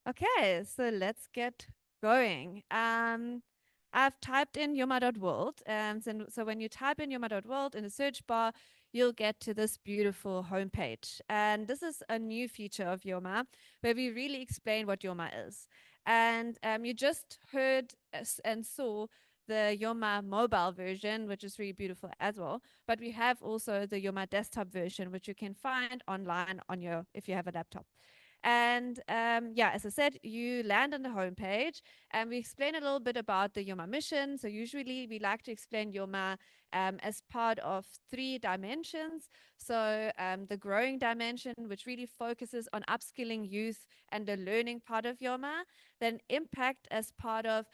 Okay, so let's get going. I've typed in yoma.world. So when you type in yoma.world in the search bar, you'll get to this beautiful homepage. And this is a new feature of Yoma where we really explain what Yoma is. And you just heard and saw the Yoma mobile version, which is really beautiful as well. But we have also the Yoma desktop version, which you can find online on if you have a laptop. And as I said, you land on the homepage and we explain a little bit about the Yoma mission. So usually we like to explain Yoma as part of 3 dimensions. So the growing dimension, which really focuses on upskilling youth and the learning part of Yoma. Then impact as part of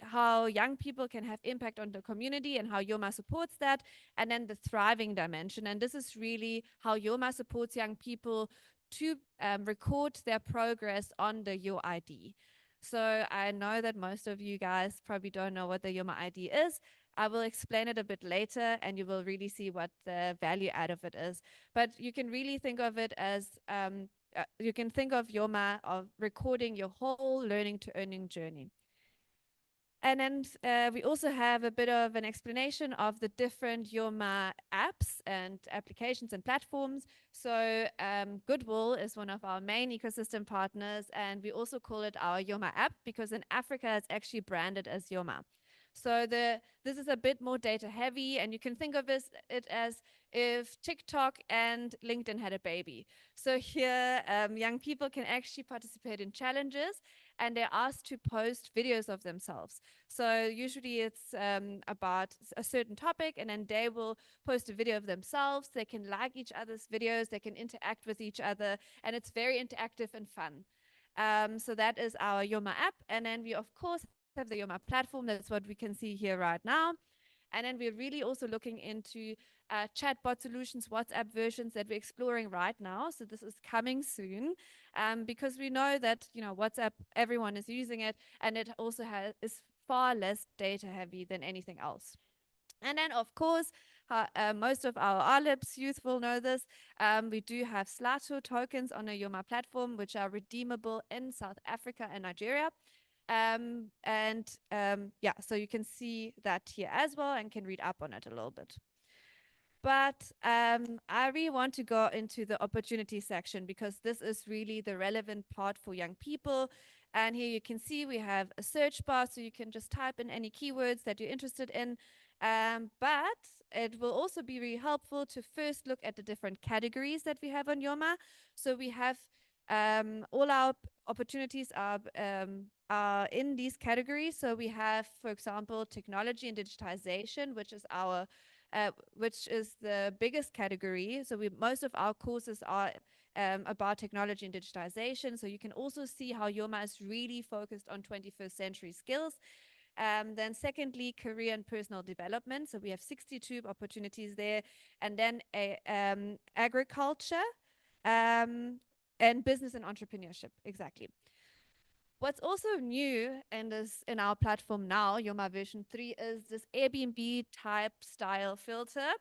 how young people can have impact on the community and how Yoma supports that. And then the thriving dimension. And this is really how Yoma supports young people to record their progress on the Your ID. So I know that most of you guys probably don't know what the Yoma ID is. I will explain it a bit later and you will really see what the value add of it is. But you can really think of it as, you can think of Yoma of recording your whole learning to earning journey. And then we also have a bit of an explanation of the different Yoma apps and applications and platforms. So Goodwill is one of our main ecosystem partners, and we also call it our Yoma app because in Africa it's actually branded as Yoma. So this is a bit more data heavy, and you can think of it as if TikTok and LinkedIn had a baby. So here, young people can actually participate in challenges, and they're asked to post videos of themselves. So usually it's about a certain topic, and then they will post a video of themselves. They can like each other's videos, they can interact with each other, and it's very interactive and fun. So that is our Yoma app. And then we, of course, have the Yoma platform. That's what we can see here right now. And then we're really also looking into chatbot solutions, WhatsApp versions that we're exploring right now. So this is coming soon, because we know that, you know, WhatsApp, everyone is using it, and it also is far less data heavy than anything else. And then, of course, most of our RLIPS youth will know this. We do have Slato tokens on the Yoma platform, which are redeemable in South Africa and Nigeria. Yeah, so you can see that here as well and can read up on it a little bit. But I really want to go into the opportunity section, because this is really the relevant part for young people. And here you can see we have a search bar, so you can just type in any keywords that you're interested in. But it will also be really helpful to first look at the different categories that we have on Yoma. So we have all our opportunities are in these categories. So we have, for example, technology and digitization, which is the biggest category. So most of our courses are about technology and digitization. So you can also see how Yoma is really focused on 21st century skills. Then secondly, career and personal development. So we have 62 opportunities there. And then agriculture and business and entrepreneurship. Exactly. What's also new in our platform now, Yoma version 3, is this Airbnb type style filter,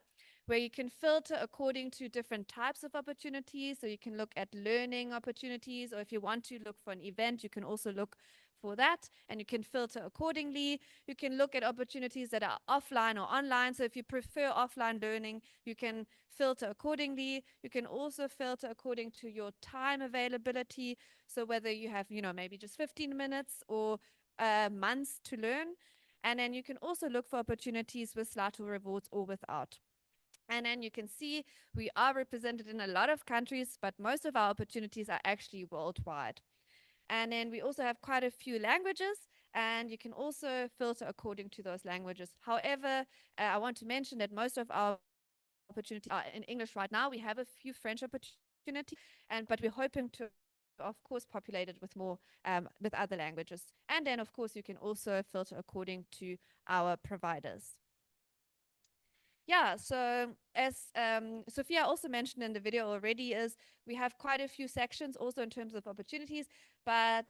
where you can filter according to different types of opportunities. So you can look at learning opportunities, or if you want to look for an event, you can also look for that, and you can filter accordingly. You can look at opportunities that are offline or online. So if you prefer offline learning, you can filter accordingly. You can also filter according to your time availability. So whether you have, you know, maybe just 15 minutes or months to learn. And then you can also look for opportunities with Slato rewards or without. And then you can see we are represented in a lot of countries, but most of our opportunities are actually worldwide. And then we also have quite a few languages, and you can also filter according to those languages. However, I want to mention that most of our opportunities are in English right now. We have a few French opportunities, but we're hoping to, of course, populate it with more with other languages. And then, of course, you can also filter according to our providers. Yeah, so as Sophia also mentioned in the video already, is we have quite a few sections also in terms of opportunities, but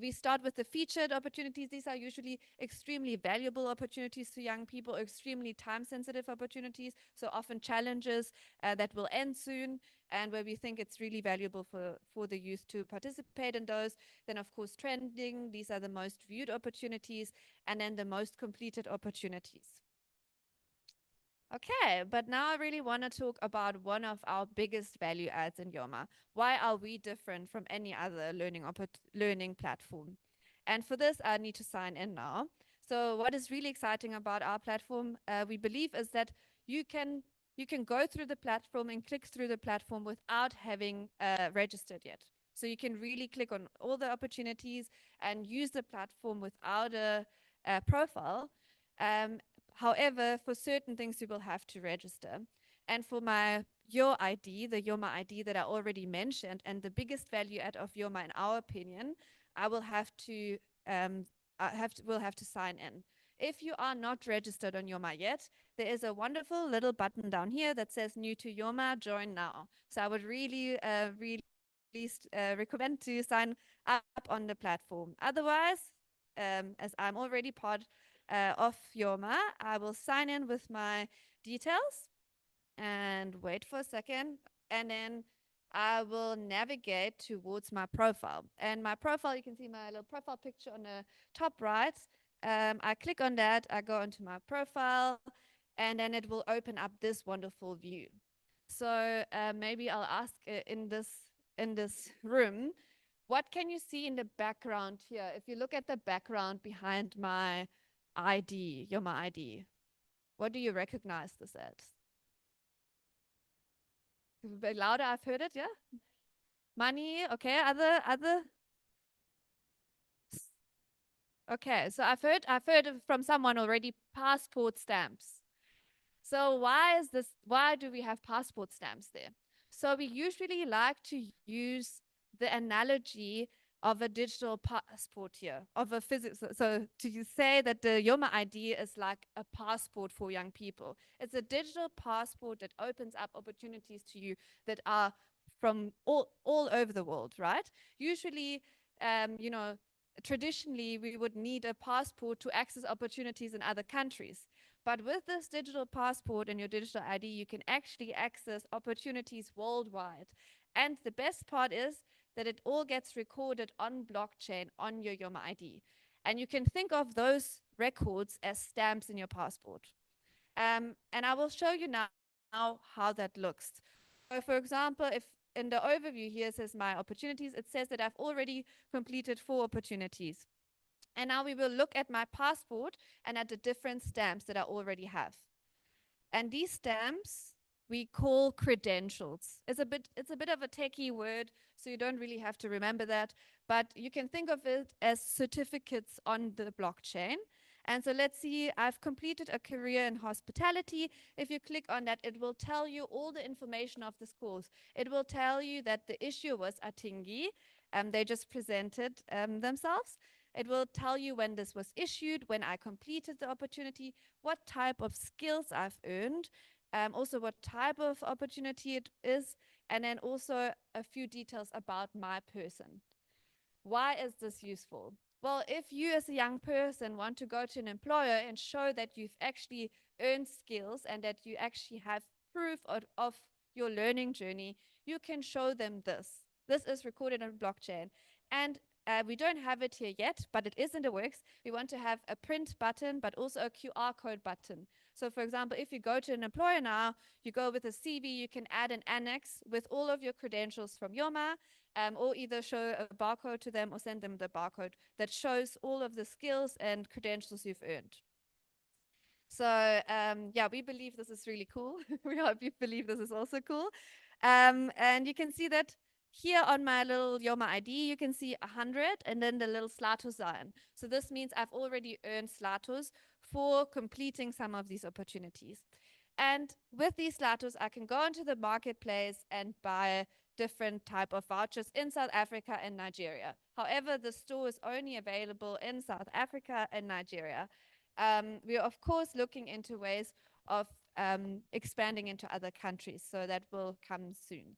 we start with the featured opportunities. These are usually extremely valuable opportunities to young people, extremely time-sensitive opportunities, so often challenges that will end soon, and where we think it's really valuable for the youth to participate in those. Then, of course, trending, these are the most viewed opportunities, and then the most completed opportunities. Okay, but now I really want to talk about one of our biggest value adds in Yoma. Why are we different from any other learning platform? And for this, I need to sign in now. So what is really exciting about our platform, we believe, is that you can go through the platform and click through the platform without having registered yet. So you can really click on all the opportunities and use the platform without a profile. However, for certain things, you will have to register. And for your ID, the Yoma ID that I already mentioned, and the biggest value add of Yoma, in our opinion, I will have to sign in. If you are not registered on Yoma yet, there is a wonderful little button down here that says "New to Yoma, join now." So I would really, recommend to sign up on the platform. Otherwise, as I'm already part of Yoma, I will sign in with my details and wait for a second, and then I will navigate towards my profile. And my profile, you can see my little profile picture on the top right. I click on that, I go into my profile, and then it will open up this wonderful view. So maybe I'll ask in this room, what can you see in the background here? If you look at the background behind my ID, Yoma ID. What do you recognize this as? A bit louder, I've heard it, yeah? Money, okay, other. Okay, so I've heard from someone already, passport stamps. So why is this, why do we have passport stamps there? So we usually like to use the analogy of a digital passport here, of a physical. So to say that the Yoma ID is like a passport for young people. It's a digital passport that opens up opportunities to you that are from all over the world, right? Usually, you know, traditionally we would need a passport to access opportunities in other countries. But with this digital passport and your digital ID, you can actually access opportunities worldwide. And the best part is that it all gets recorded on blockchain on your Yoma ID. And you can think of those records as stamps in your passport. And I will show you now how that looks. So for example, if in the overview here says my opportunities, it says that I've already completed 4 opportunities. And now we will look at my passport and at the different stamps that I already have. And these stamps we call credentials. It's a bit of a techie word, so you don't really have to remember that, but you can think of it as certificates on the blockchain. And so let's see, I've completed a career in hospitality. If you click on that, it will tell you all the information of this course. It will tell you that the issue was atingi. They just presented themselves. It will tell you when this was issued, when I completed the opportunity, what type of skills I've earned, also what type of opportunity it is, and then also a few details about my person. Why is this useful? Well, if you as a young person want to go to an employer and show that you've actually earned skills and that you actually have proof of your learning journey, you can show them this. This is recorded on blockchain. And we don't have it here yet, but it is in the works. We want to have a print button, but also a QR code button. So for example, if you go to an employer now, you go with a CV, you can add an annex with all of your credentials from Yoma, or either show a barcode to them or send them the barcode that shows all of the skills and credentials you've earned. So yeah, we believe this is really cool. We hope you believe this is also cool. And you can see that here on my little Yoma ID, you can see 100 and then the little Slato sign. So this means I've already earned Slatos for completing some of these opportunities. And with these Slatos, I can go into the marketplace and buy different type of vouchers in South Africa and Nigeria. However, the store is only available in South Africa and Nigeria. We are, of course, looking into ways of expanding into other countries, so that will come soon.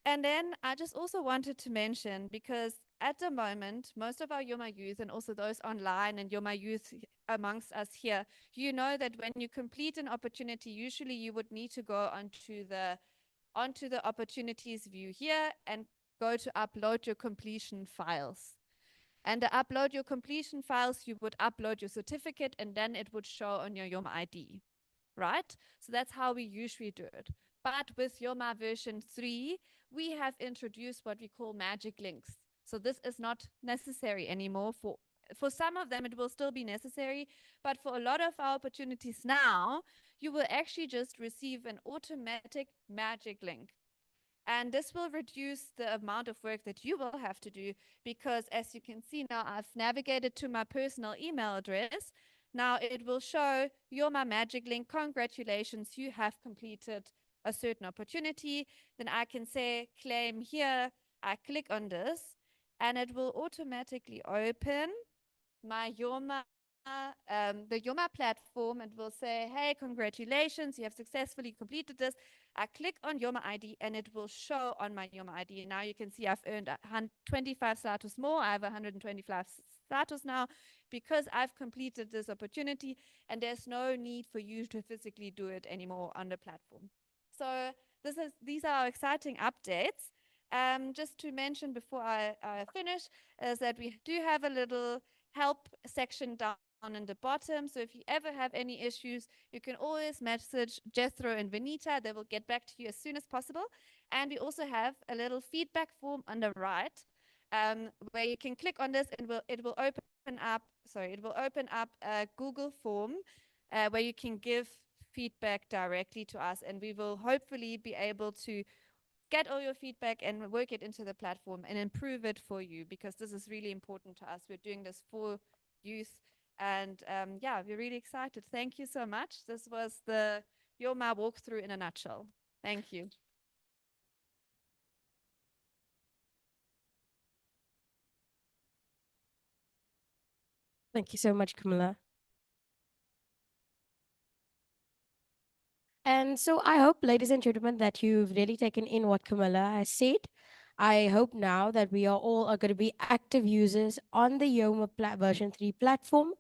And then I just also wanted to mention, because at the moment, most of our Yoma youth and also those online and Yoma youth amongst us here, you know that when you complete an opportunity, usually you would need to go onto the opportunities view here and go to upload your completion files. And to upload your completion files, you would upload your certificate and then it would show on your Yoma ID, right? So that's how we usually do it. But with Yoma version 3, we have introduced what we call magic links. So this is not necessary anymore. For some of them, it will still be necessary, but for a lot of our opportunities now, you will actually just receive an automatic magic link. And this will reduce the amount of work that you will have to do, because as you can see now, I've navigated to my personal email address. Now it will show you're my magic link. Congratulations, you have completed a certain opportunity. Then I can say claim here. I click on this and it will automatically open my Yoma, the Yoma platform, and will say, hey, congratulations, you have successfully completed this. I click on Yoma ID and it will show on my Yoma ID. Now you can see I've earned 25 status more. I have 125 status now because I've completed this opportunity, and there's no need for you to physically do it anymore on the platform. So these are our exciting updates. Just to mention before I finish is that we do have a little help section down in the bottom. So if you ever have any issues, you can always message Jethro and Venita. They will get back to you as soon as possible. And we also have a little feedback form on the right. where you can click on this and it will open up. Sorry, it will open up a Google form where you can give feedback directly to us, and we will hopefully be able to get all your feedback and work it into the platform and improve it for you, because this is really important to us. We're doing this for youth, and yeah, we're really excited. Thank you so much. This was the Yoma walkthrough in a nutshell. Thank you. Thank you so much, Camilla. And so I hope, ladies and gentlemen, that you've really taken in what Camilla has said. I hope now that we are going to be active users on the Yoma version 3 platform.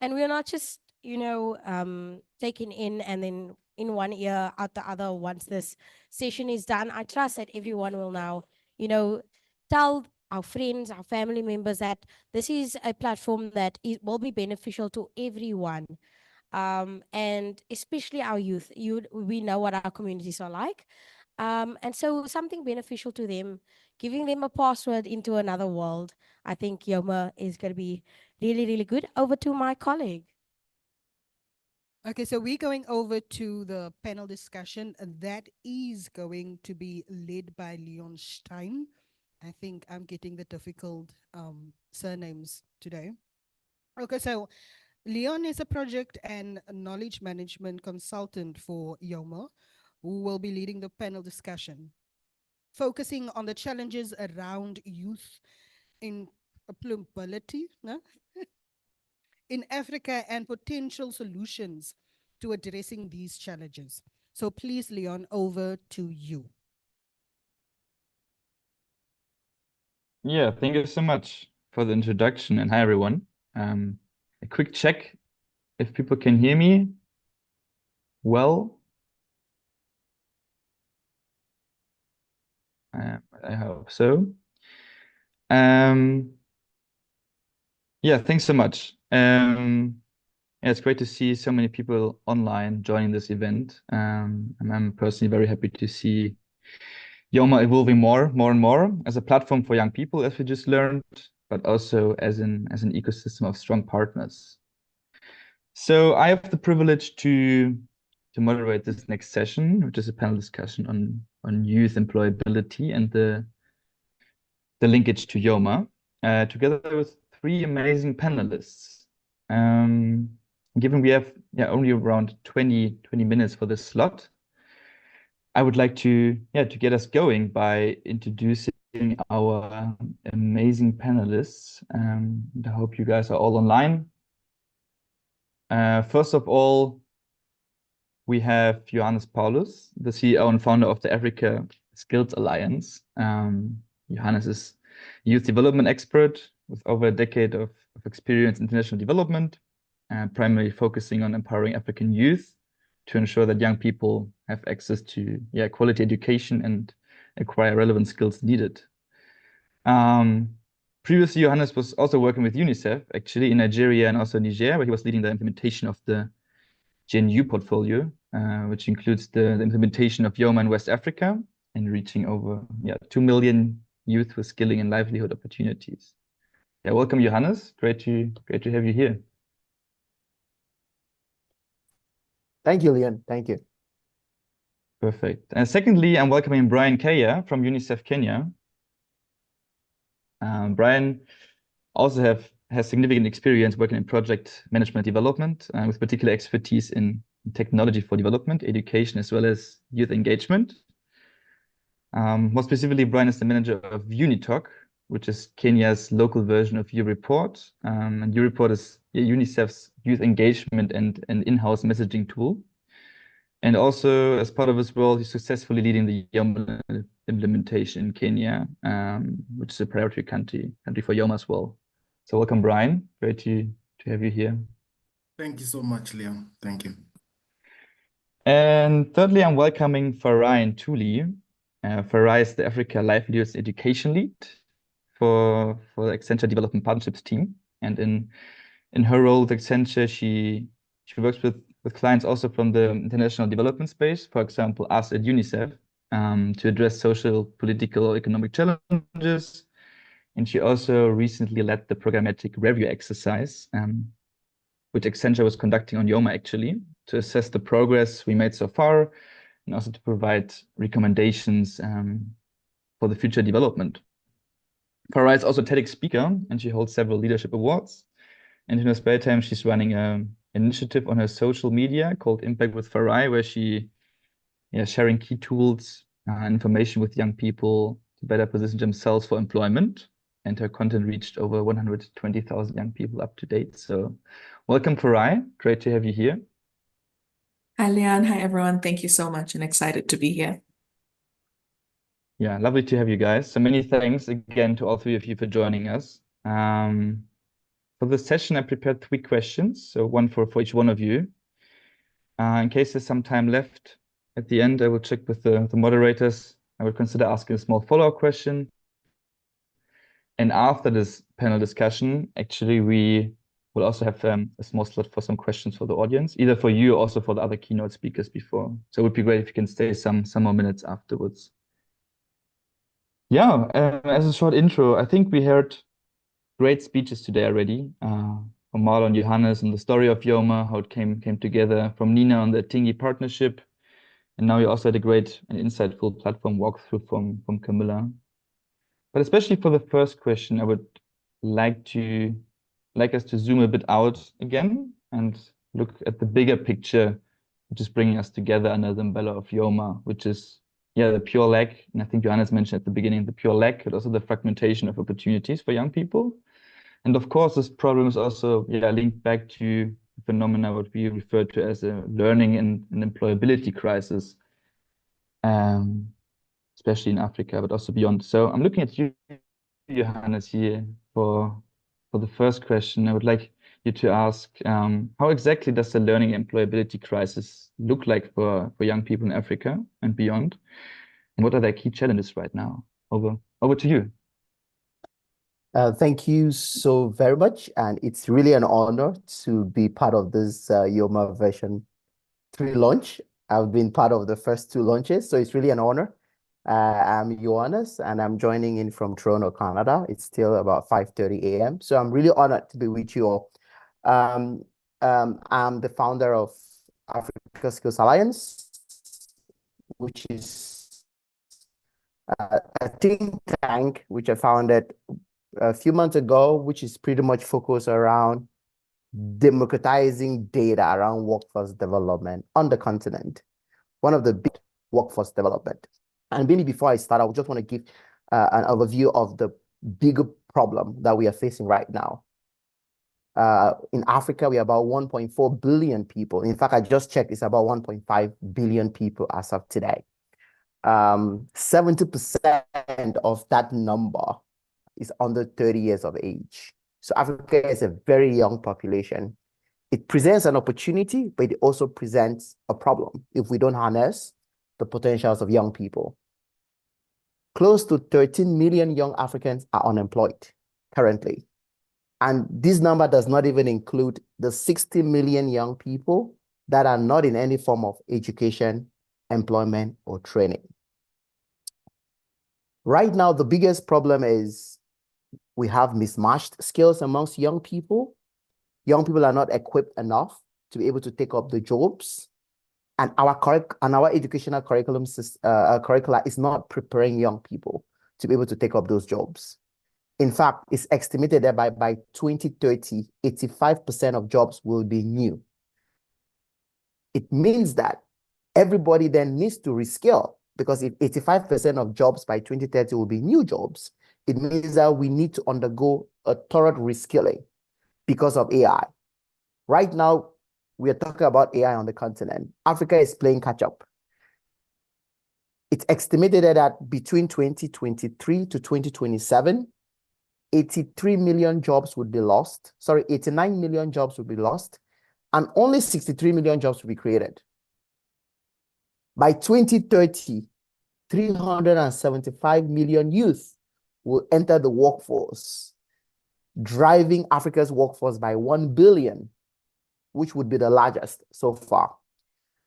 And we're not just, taking in and then in one ear, out the other once this session is done. I trust that everyone will now, you know, tell our friends, our family members that this is a platform that will be beneficial to everyone, and especially our youth. We know what our communities are like, and so something beneficial to them, giving them a password into another world. I think Yoma is going to be really, really good. Over to my colleague. Okay, so we're going over to the panel discussion. That is going to be led by Leon Stein. I think I'm getting the difficult surnames today. Okay, so Leon is a project and knowledge management consultant for Yoma, who will be leading the panel discussion, focusing on the challenges around youth employability, no? in Africa and potential solutions to addressing these challenges. So please, Leon, over to you. Yeah, thank you so much for the introduction, and hi everyone. A quick check if people can hear me well. I hope so. Yeah, thanks so much. Yeah, it's great to see so many people online joining this event. And I'm personally very happy to see Yoma evolving more and more as a platform for young people, as we just learned, but also as an ecosystem of strong partners. So I have the privilege to moderate this next session, which is a panel discussion on youth employability and the linkage to Yoma, together with three amazing panelists. Given we have only around 20 minutes for this slot, I would like to get us going by introducing our amazing panelists. I hope you guys are all online. First of all, we have Johannes Paulus, the CEO and founder of the Africa Skills Alliance. Johannes is a youth development expert with over a decade of experience in international development, primarily focusing on empowering African youth to ensure that young people have access to quality education and acquire relevant skills needed. Previously, Johannes was also working with UNICEF, actually, in Nigeria and also Niger, where he was leading the implementation of the GNU portfolio, which includes the implementation of Yoma in West Africa and reaching over 2 million youth with skilling and livelihood opportunities. Yeah, welcome, Johannes. Great to have you here. Thank you, Leon. Thank you. Perfect. And secondly, I'm welcoming Brian Kaya from UNICEF Kenya. Brian also has significant experience working in project management development, with particular expertise in technology for development, education, as well as youth engagement. More specifically, Brian is the manager of UniTalk, which is Kenya's local version of YouReport. And YouReport is UNICEF's youth engagement and an in-house messaging tool. And also, as part of his role, he's successfully leading the Yoma implementation in Kenya, which is a priority country for Yoma as well. So welcome, Brian. Great to have you here. Thank you so much, Leon. Thank you. And thirdly, I'm welcoming Farai Ntuli. Farai is the Africa Livelihoods Education Lead for the Accenture Development Partnerships team. And in her role with Accenture, she works with clients also from the international development space, for example, us at UNICEF, to address social, political, economic challenges And she also recently led the programmatic review exercise, which Accenture was conducting on Yoma actually, to assess the progress we made so far, and also to provide recommendations for the future development. Farah is also a TEDx speaker, and she holds several leadership awards. And in her spare time, she's running an initiative on her social media called Impact with Farai, where she sharing key tools and information with young people to better position themselves for employment. And her content reached over 120,000 young people up to date. So welcome, Farai. Great to have you here. Hi, Leon. Hi, everyone. Thank you so much and excited to be here. Yeah, lovely to have you guys. So many thanks again to all three of you for joining us. For this session, I prepared 3 questions, so one for each one of you. In case there's some time left at the end, I will check with the moderators. I would consider asking a small follow-up question. And after this panel discussion, actually, we will also have a small slot for some questions for the audience, either for you or also for the other keynote speakers before. So it would be great if you can stay some more minutes afterwards. Yeah, as a short intro, I think we heard great speeches today already from Marlon, Johannes, on the story of Yoma, how it came together, from Nina on the atingi partnership, and now you also had a great and insightful platform walkthrough from Camilla. But especially for the first question, I would like us to zoom a bit out again and look at the bigger picture, which is bringing us together under the umbrella of Yoma, which is the pure lack, and I think Johannes mentioned at the beginning, the pure lack, but also the fragmentation of opportunities for young people. And of course, this problem is also linked back to the phenomena what we refer to as a learning and employability crisis, especially in Africa, but also beyond. So I'm looking at you, Johannes, here for the first question. I would like you to ask, how exactly does the learning and employability crisis look like for young people in Africa and beyond? And what are their key challenges right now? Over to you. Thank you so very much. And it's really an honor to be part of this Yoma version 3 launch. I've been part of the first 2 launches, so it's really an honor. I'm Johannes, and I'm joining in from Toronto, Canada. It's still about 5:30 a.m. So I'm really honored to be with you all. I'm the founder of Africa Skills Alliance, which is a think tank which I founded a few months ago, which is pretty much focused around democratizing data around workforce development on the continent. One of the big workforce development. And maybe before I start, I just want to give an overview of the bigger problem that we are facing right now. In Africa, we are about 1.4 billion people. In fact, I just checked, it's about 1.5 billion people as of today. 70% of that number is under 30 years of age. So Africa is a very young population. It presents an opportunity, but it also presents a problem if we don't harness the potentials of young people. Close to 13 million young Africans are unemployed currently. And this number does not even include the 60 million young people that are not in any form of education, employment, or training. Right now, the biggest problem is we have mismatched skills amongst young people. Young people are not equipped enough to be able to take up the jobs. And our educational curricula is not preparing young people to be able to take up those jobs. In fact, it's estimated that by 2030, 85% of jobs will be new. It means that everybody then needs to reskill, because if 85% of jobs by 2030 will be new jobs, it means that we need to undergo a thorough reskilling because of AI. Right now, we are talking about AI on the continent. Africa is playing catch up. It's estimated that between 2023 to 2027, 83 million jobs would be lost. Sorry, 89 million jobs would be lost, and only 63 million jobs will be created. By 2030, 375 million youth will enter the workforce, driving Africa's workforce by 1 billion, which would be the largest so far.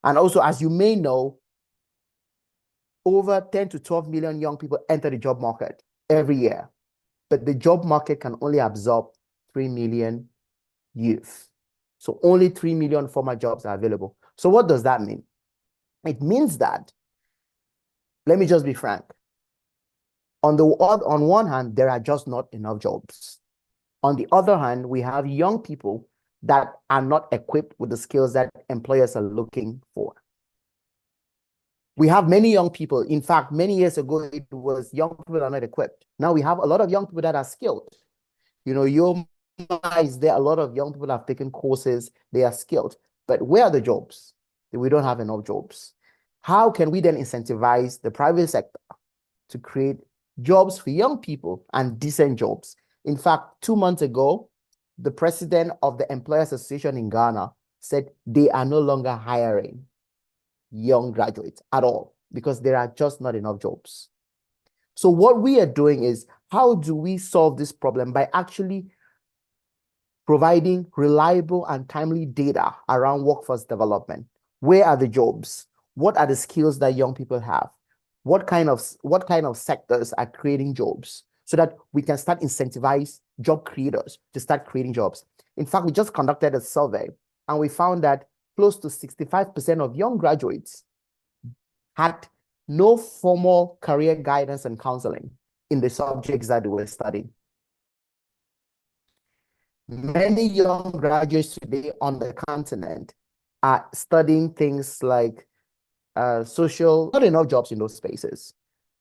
And also, as you may know, over 10 to 12 million young people enter the job market every year. but the job market can only absorb 3 million youth. So only 3 million formal jobs are available. So what does that mean? It means that, let me just be frank. On one hand, there are just not enough jobs. On the other hand, we have young people that are not equipped with the skills that employers are looking for. We have many young people. In fact, many years ago, it was young people that are not equipped. Now we have a lot of young people that are skilled. You know, Yoma is there. A lot of young people have taken courses. They are skilled. But where are the jobs? We don't have enough jobs. How can we then incentivize the private sector to create jobs for young people and decent jobs? In fact, 2 months ago, the president of the Employers Association in Ghana said they are no longer hiring young graduates at all because there are just not enough jobs. So what we are doing is, how do we solve this problem? By actually providing reliable and timely data around workforce development. Where are the jobs? What are the skills that young people have? What kind of sectors are creating jobs, so that we can start incentivize job creators to start creating jobs. In fact, we just conducted a survey and we found that close to 65% of young graduates had no formal career guidance and counseling in the subjects that they were studying. Many young graduates today on the continent are studying things like not enough jobs in those spaces.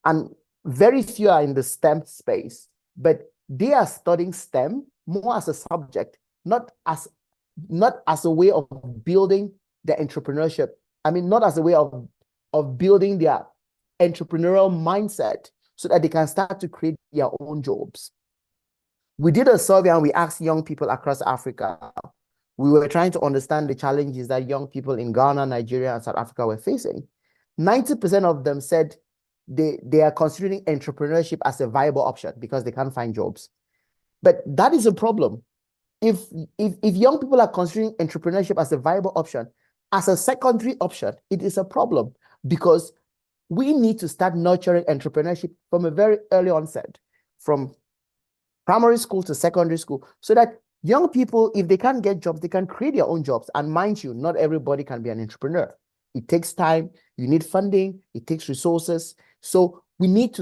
And very few are in the STEM space, but they are studying STEM more as a subject, not as a way of building their entrepreneurship. I mean, not as a way of building their entrepreneurial mindset so that they can start to create their own jobs. We did a survey and we asked young people across Africa. We were trying to understand the challenges that young people in Ghana, Nigeria, and South Africa were facing. 90% of them said they are considering entrepreneurship as a viable option because they can't find jobs. But that is a problem. If young people are considering entrepreneurship as a viable option, as a secondary option, it is a problem, because we need to start nurturing entrepreneurship from a very early onset, from primary school to secondary school, so that young people, if they can't get jobs, they can create their own jobs. And mind you, not everybody can be an entrepreneur. It takes time, you need funding, it takes resources. So we need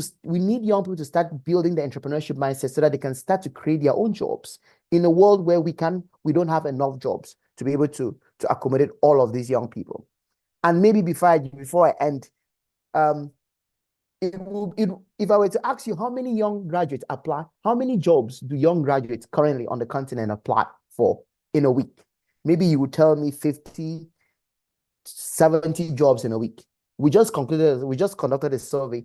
young people to start building the entrepreneurship mindset so that they can start to create their own jobs in a world where we don't have enough jobs to be able to accommodate all of these young people. And maybe before I end, if I were to ask you how many young graduates apply, how many jobs do young graduates currently on the continent apply for in a week? Maybe you would tell me 50, 70 jobs in a week. We just conducted a survey,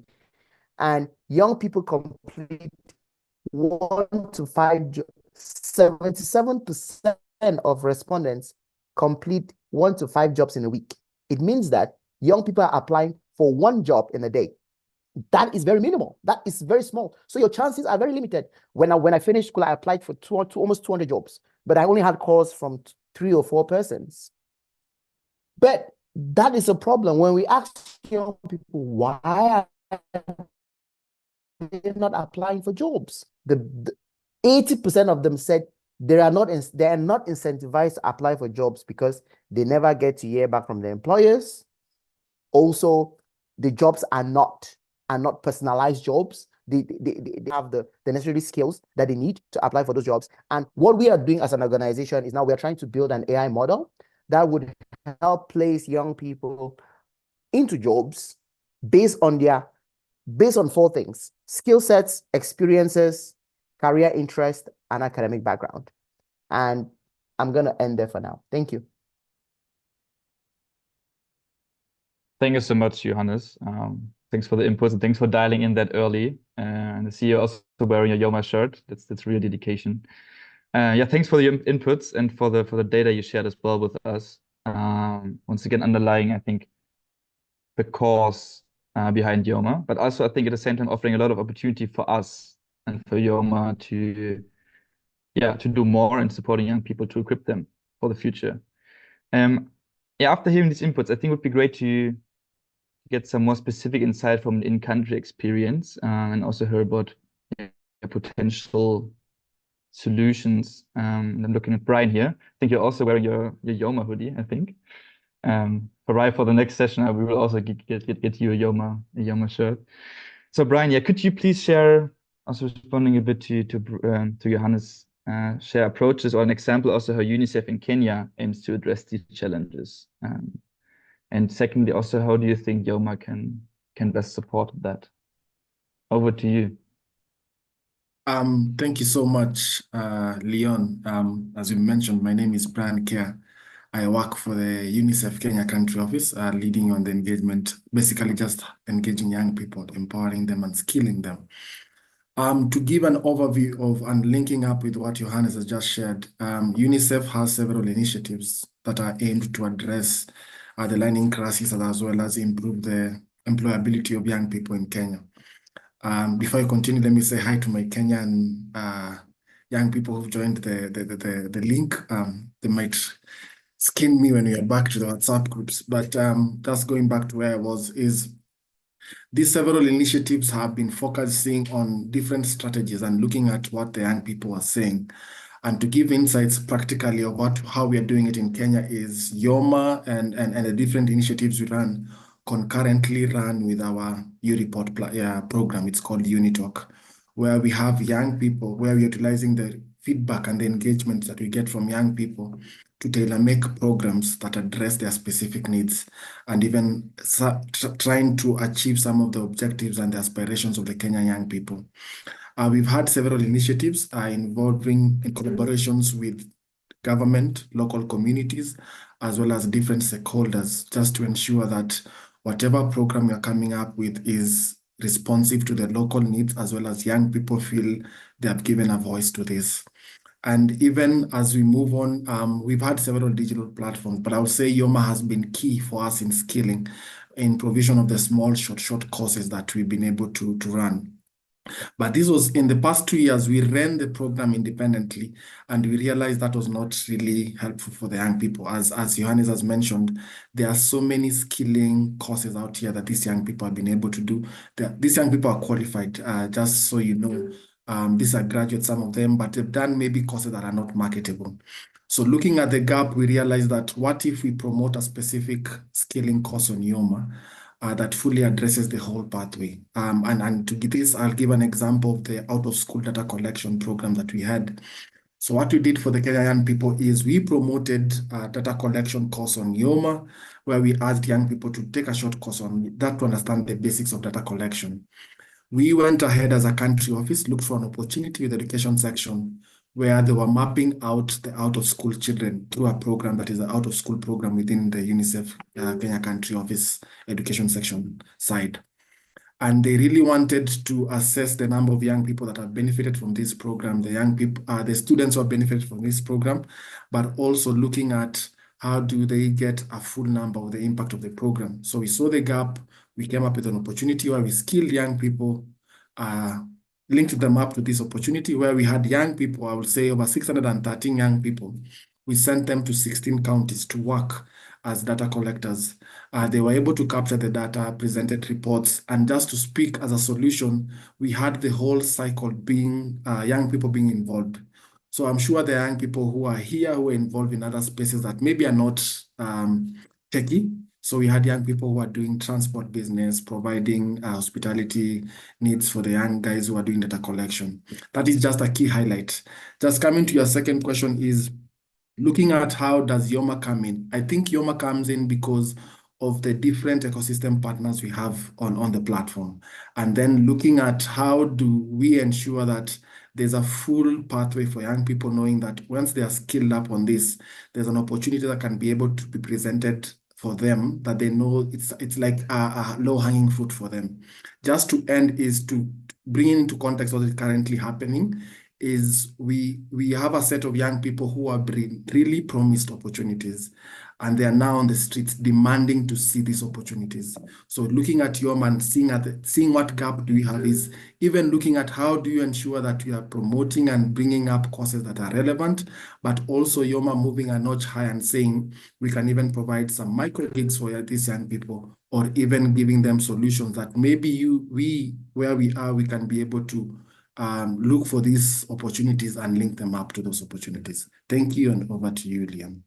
and young people complete 1 to 5 77% of respondents complete 1 to 5 jobs in a week. It means that young people are applying for 1 job in a day. That is very minimal. That is very small. So your chances are very limited. When I finished school, I applied for almost 200 jobs, but I only had calls from 3 or 4 persons. But that is a problem. When we ask young people why are they not applying for jobs, the 80% of them said they are not incentivized to apply for jobs because they never get to hear back from their employers. Also, the jobs are not personalized jobs. They have the necessary skills that they need to apply for those jobs. And what we are doing as an organization is now we are trying to build an AI model that would help place young people into jobs based on 4 things: skill sets, experiences, career interest, and academic background. And I'm going to end there for now. Thank you. Thank you so much, Johannes. Thanks for the inputs and thanks for dialing in that early. And I see you also wearing your Yoma shirt. That's real dedication. Yeah, thanks for the inputs and for the data you shared as well with us. Once again, underlying, I think, the cause behind Yoma, but also I think at the same time offering a lot of opportunity for us and for Yoma to do more and supporting young people to equip them for the future. Yeah, after hearing these inputs, I think it would be great to get some more specific insight from an in-country experience and also hear about potential solutions. And I'm looking at Brian here. I think you're also wearing your Yoma hoodie, I think. For the next session, we will also get you a Yoma shirt. So Brian, yeah, could you please share, also responding a bit to Johannes, share approaches or an example also how UNICEF in Kenya aims to address these challenges? And secondly, also, how do you think Yoma can best support that? Over to you. Thank you so much, Leon. As you mentioned, my name is Brian Kerr. I work for the UNICEF Kenya country office, leading on the engagement, basically just engaging young people, empowering them and skilling them. To give an overview of and linking up with what Johannes has just shared, UNICEF has several initiatives that are aimed to address the learning crisis as well as improve the employability of young people in Kenya. Before I continue, let me say hi to my Kenyan young people who've joined the link. They might skin me when we are back to the WhatsApp groups, but just going back to where I was, is these several initiatives have been focusing on different strategies and looking at what the young people are saying. And to give insights practically of how we are doing it in Kenya is Yoma and the different initiatives we run concurrently run with our U-Report program. It's called UniTalk, where we have young people, where we're utilizing the feedback and the engagement that we get from young people to tailor-make programs that address their specific needs and even trying to achieve some of the objectives and the aspirations of the Kenyan young people. We've had several initiatives involving collaborations with government, local communities, as well as different stakeholders, just to ensure that whatever program we are coming up with is responsive to the local needs, as well as young people feel they have given a voice to this. And even as we move on, we've had several digital platforms, but I would say Yoma has been key for us in skilling, in provision of the small, short courses that we've been able to run. But this was in the past 2 years, we ran the program independently, and we realized that was not really helpful for the young people. As Johannes has mentioned, there are so many skilling courses out here that these young people have been able to do. These young people are qualified, just so you know. These are graduates, some of them, but they've done maybe courses that are not marketable. So looking at the gap, we realized that what if we promote a specific skilling course on Yoma that fully addresses the whole pathway. And to give this, I'll give an example of the out-of-school data collection program that we had. So what we did for the Kenyan people is we promoted a data collection course on Yoma, where we asked young people to take a short course on that to understand the basics of data collection. We went ahead as a country office, looked for an opportunity with the education section, where they were mapping out the out-of-school children through a program that is an out-of-school program within the UNICEF Kenya Country Office education section side. And they really wanted to assess the number of young people that have benefited from this program, the young people, the students who have benefited from this program, but also looking at how do they get a full number of the impact of the program. So we saw the gap, we came up with an opportunity where we skilled young people, linked them up to this opportunity where we had young people, I would say over 613 young people. We sent them to 16 counties to work as data collectors. They were able to capture the data, presented reports, and just to speak as a solution, we had the whole cycle being, young people being involved. So I'm sure the young people who are here, who are involved in other spaces that maybe are not techie. So we had young people who are doing transport business, providing hospitality needs for the young guys who are doing data collection. That is just a key highlight. Just coming to your second question is, looking at how does Yoma come in? I think Yoma comes in because of the different ecosystem partners we have on the platform. And then looking at how do we ensure that there's a full pathway for young people, knowing that once they are skilled up on this, there's an opportunity that can be able to be presented for them, that they know it's like a low-hanging fruit for them. Just to end is to bring into context what is currently happening is we have a set of young people who are really promised opportunities, and they are now on the streets demanding to see these opportunities. So looking at Yoma and seeing what gap do we have is even looking at how do you ensure that you are promoting and bringing up courses that are relevant, but also Yoma moving a notch higher and saying we can even provide some micro gigs for these young people, or even giving them solutions that maybe where we are, we can be able to look for these opportunities and link them up to those opportunities. Thank you, and over to you, Liam.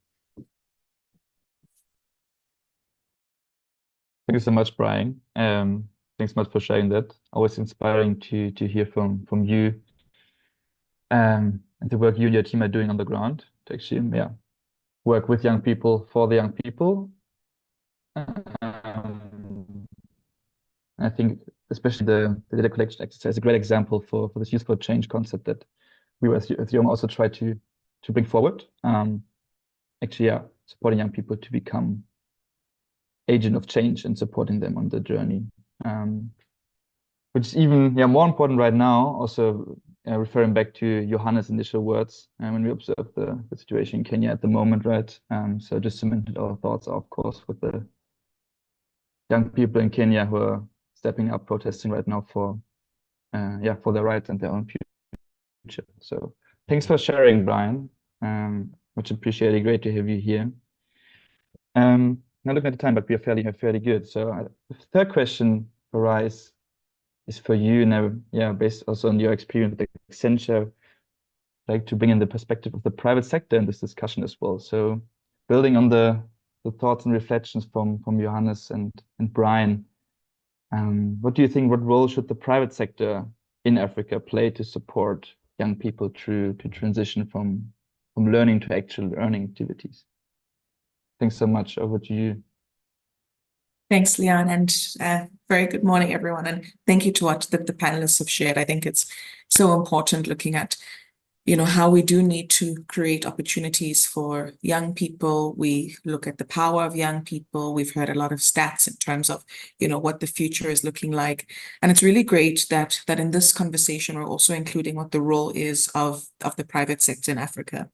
Thank you so much, Brian. Thanks so much for sharing that. Always inspiring to hear from you and the work you and your team are doing on the ground to actually work with young people for the young people. I think especially the data collection exercise is a great example for this youth for change concept that we as Yoma also try to bring forward. Supporting young people to become agent of change and supporting them on the journey, which is even more important right now. Also, referring back to Johannes' initial words, when we observe the situation in Kenya at the moment, right? So just cemented our thoughts, of course, with the young people in Kenya who are stepping up, protesting right now for their rights and their own future. So thanks for sharing, Brian. Much appreciated. Great to have you here. Not looking at the time, but we are fairly good. So the third question for Rise is for you now. Based also on your experience with Accenture, like to bring in the perspective of the private sector in this discussion as well. So building on the thoughts and reflections from Johannes and Brian, what do you think? What role should the private sector in Africa play to support young people to transition from learning to actual earning activities? Thanks so much. Over to you. Thanks, Leon, and very good morning, everyone. And thank you to what the panelists have shared. I think it's so important looking at, how we do need to create opportunities for young people. We look at the power of young people. We've heard a lot of stats in terms of, what the future is looking like. And it's really great that in this conversation, we're also including what the role is of the private sector in Africa.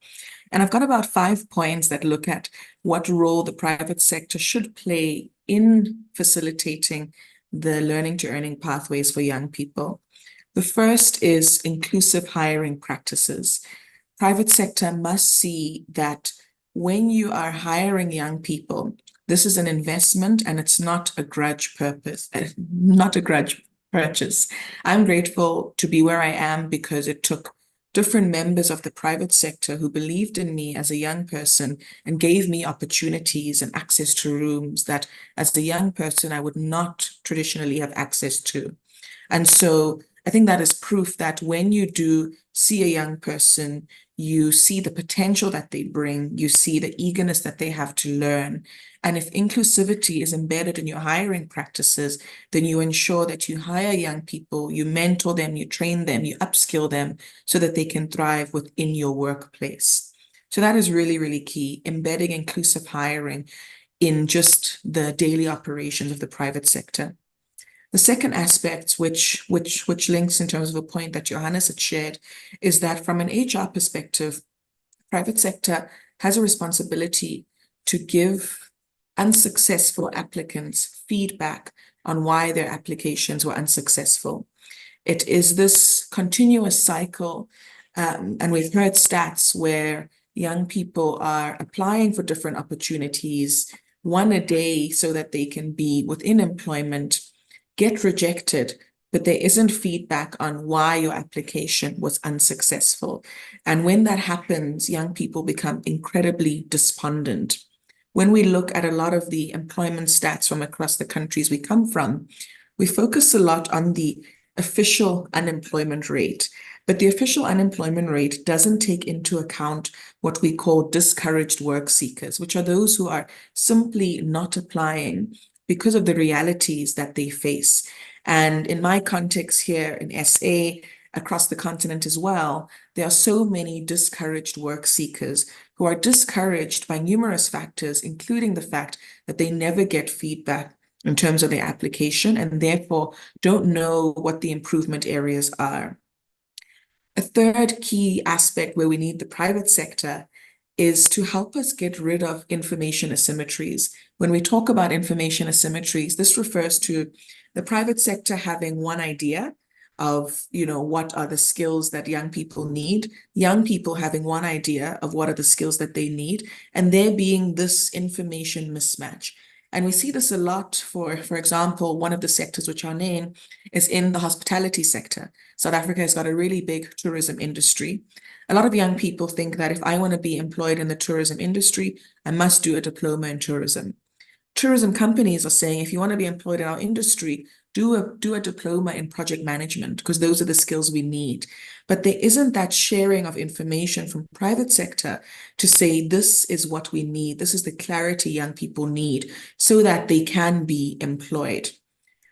And I've got about 5 points that look at what role the private sector should play in facilitating the learning to earning pathways for young people. The first is inclusive hiring practices. Private sector must see that when you are hiring young people, this is an investment and it's not a grudge purchase. I'm grateful to be where I am because it took different members of the private sector who believed in me as a young person and gave me opportunities and access to rooms that as a young person I would not traditionally have access to. And so I think that is proof that when you do see a young person, you see the potential that they bring, you see the eagerness that they have to learn. And if inclusivity is embedded in your hiring practices, then you ensure that you hire young people, you mentor them, you train them, you upskill them so that they can thrive within your workplace. So that is really, really key, embedding inclusive hiring in just the daily operations of the private sector. The second aspect, which links in terms of a point that Johannes had shared, is that from an HR perspective, private sector has a responsibility to give unsuccessful applicants feedback on why their applications were unsuccessful. It is this continuous cycle, and we've heard stats where young people are applying for different opportunities, one a day so that they can be within employment, get rejected, but there isn't feedback on why your application was unsuccessful. And when that happens, young people become incredibly despondent. When we look at a lot of the employment stats from across the countries we come from, we focus a lot on the official unemployment rate, but the official unemployment rate doesn't take into account what we call discouraged work seekers, which are those who are simply not applying because of the realities that they face. And in my context here in SA, across the continent as well, there are so many discouraged work seekers who are discouraged by numerous factors, including the fact that they never get feedback in terms of their application and therefore don't know what the improvement areas are. A third key aspect where we need the private sector is to help us get rid of information asymmetries. When we talk about information asymmetries, this refers to the private sector having one idea of, what are the skills that young people need, young people having one idea of what are the skills that they need, and there being this information mismatch. And we see this a lot for example, one of the sectors which I'll name is in the hospitality sector. South Africa has got a really big tourism industry. A lot of young people think that if I want to be employed in the tourism industry, I must do a diploma in tourism. Tourism companies are saying, if you want to be employed in our industry, do a diploma in project management, because those are the skills we need. But there isn't that sharing of information from private sector to say, this is what we need. This is the clarity young people need so that they can be employed.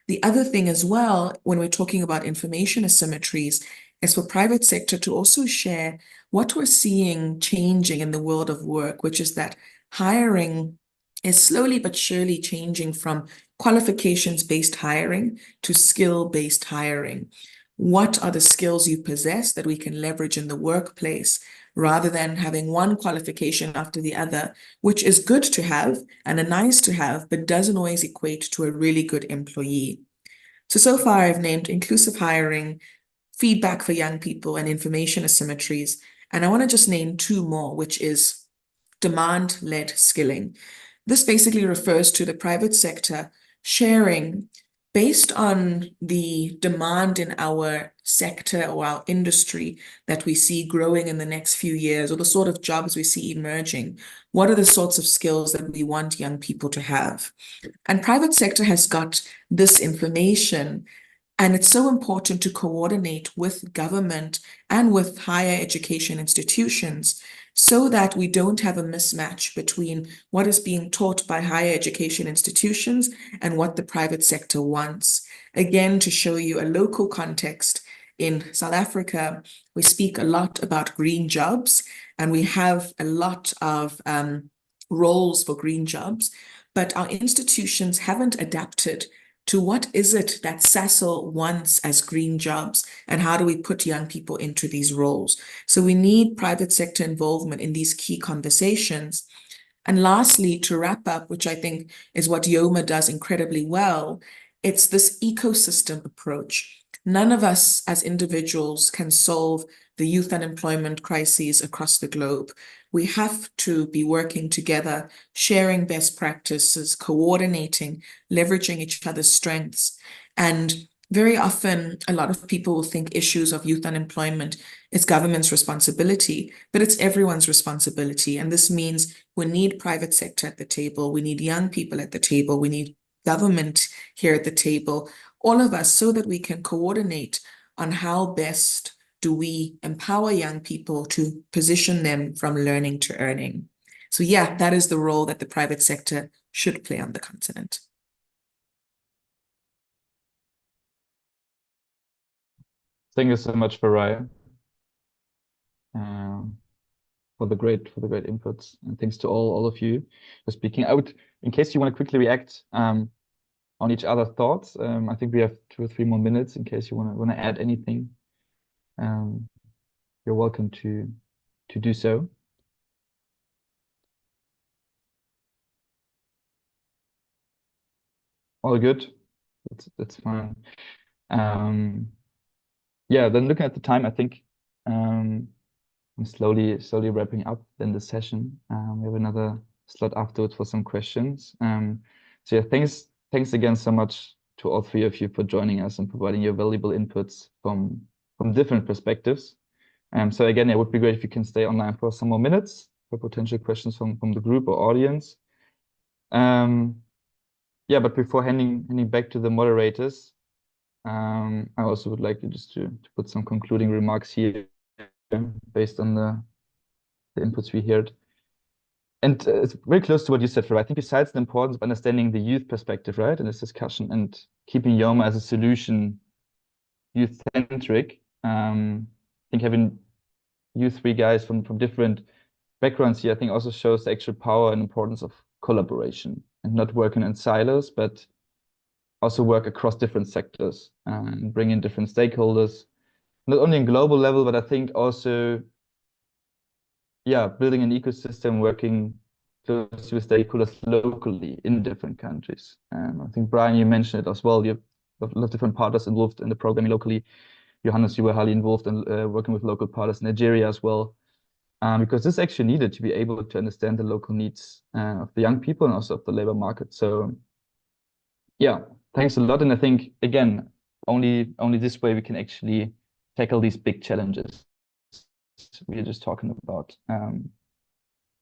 The other thing as well, when we're talking about information asymmetries, is for private sector to also share what we're seeing changing in the world of work, which is that hiring is slowly but surely changing from qualifications-based hiring to skill-based hiring. What are the skills you possess that we can leverage in the workplace rather than having one qualification after the other, which is good to have and a nice to have, but doesn't always equate to a really good employee. So far I've named inclusive hiring, feedback for young people, and information asymmetries. And I want to just name two more, which is demand-led skilling. This basically refers to the private sector sharing based on the demand in our sector or our industry that we see growing in the next few years, or the sort of jobs we see emerging. What are the sorts of skills that we want young people to have? And private sector has got this information, and it's so important to coordinate with government and with higher education institutions so that we don't have a mismatch between what is being taught by higher education institutions and what the private sector wants. Again, to show you a local context, in South Africa, we speak a lot about green jobs, and we have a lot of roles for green jobs, but our institutions haven't adapted to what is it that SASL wants as green jobs, and how do we put young people into these roles? So we need private sector involvement in these key conversations. And lastly, to wrap up, which I think is what Yoma does incredibly well, it's this ecosystem approach. None of us as individuals can solve the youth unemployment crises across the globe. We have to be working together, sharing best practices, coordinating, leveraging each other's strengths. And very often, a lot of people will think issues of youth unemployment is government's responsibility, but it's everyone's responsibility. And this means we need private sector at the table, we need young people at the table, we need government here at the table, all of us, so that we can coordinate on how best do we empower young people to position them from learning to earning. So yeah, that is the role that the private sector should play on the continent. Thank you so much, Farai, for the great inputs, and thanks to all of you for speaking. I would, in case you want to quickly react on each other's thoughts, I think we have 2 or 3 more minutes in case you want to add anything. You're welcome to do so. All good. That's fine. Yeah, then looking at the time, I think I'm slowly wrapping up then the session. We have another slot afterwards for some questions. So yeah, thanks again so much to all 3 of you for joining us and providing your valuable inputs from different perspectives. So again, it would be great if you can stay online for some more minutes for potential questions from the group or audience. Yeah, but before handing back to the moderators, I also would like to put some concluding remarks here based on the inputs we heard. And it's very close to what you said, Farai. I think besides the importance of understanding the youth perspective, right, in this discussion, and keeping Yoma as a solution youth-centric, I think having you 3 guys from different backgrounds here, I think also shows the actual power and importance of collaboration and not working in silos, but also work across different sectors and bring in different stakeholders, not only in global level, but I think also, yeah, building an ecosystem, working closely with stakeholders locally in different countries. I think, Brian, you mentioned it as well. You have a lot of different partners involved in the programming locally. Johannes, you were highly involved in working with local partners in Nigeria as well. because this is actually needed to be able to understand the local needs of the young people and also of the labor market. So yeah, thanks a lot. And I think, again, only this way we can actually tackle these big challenges we are just talking about. And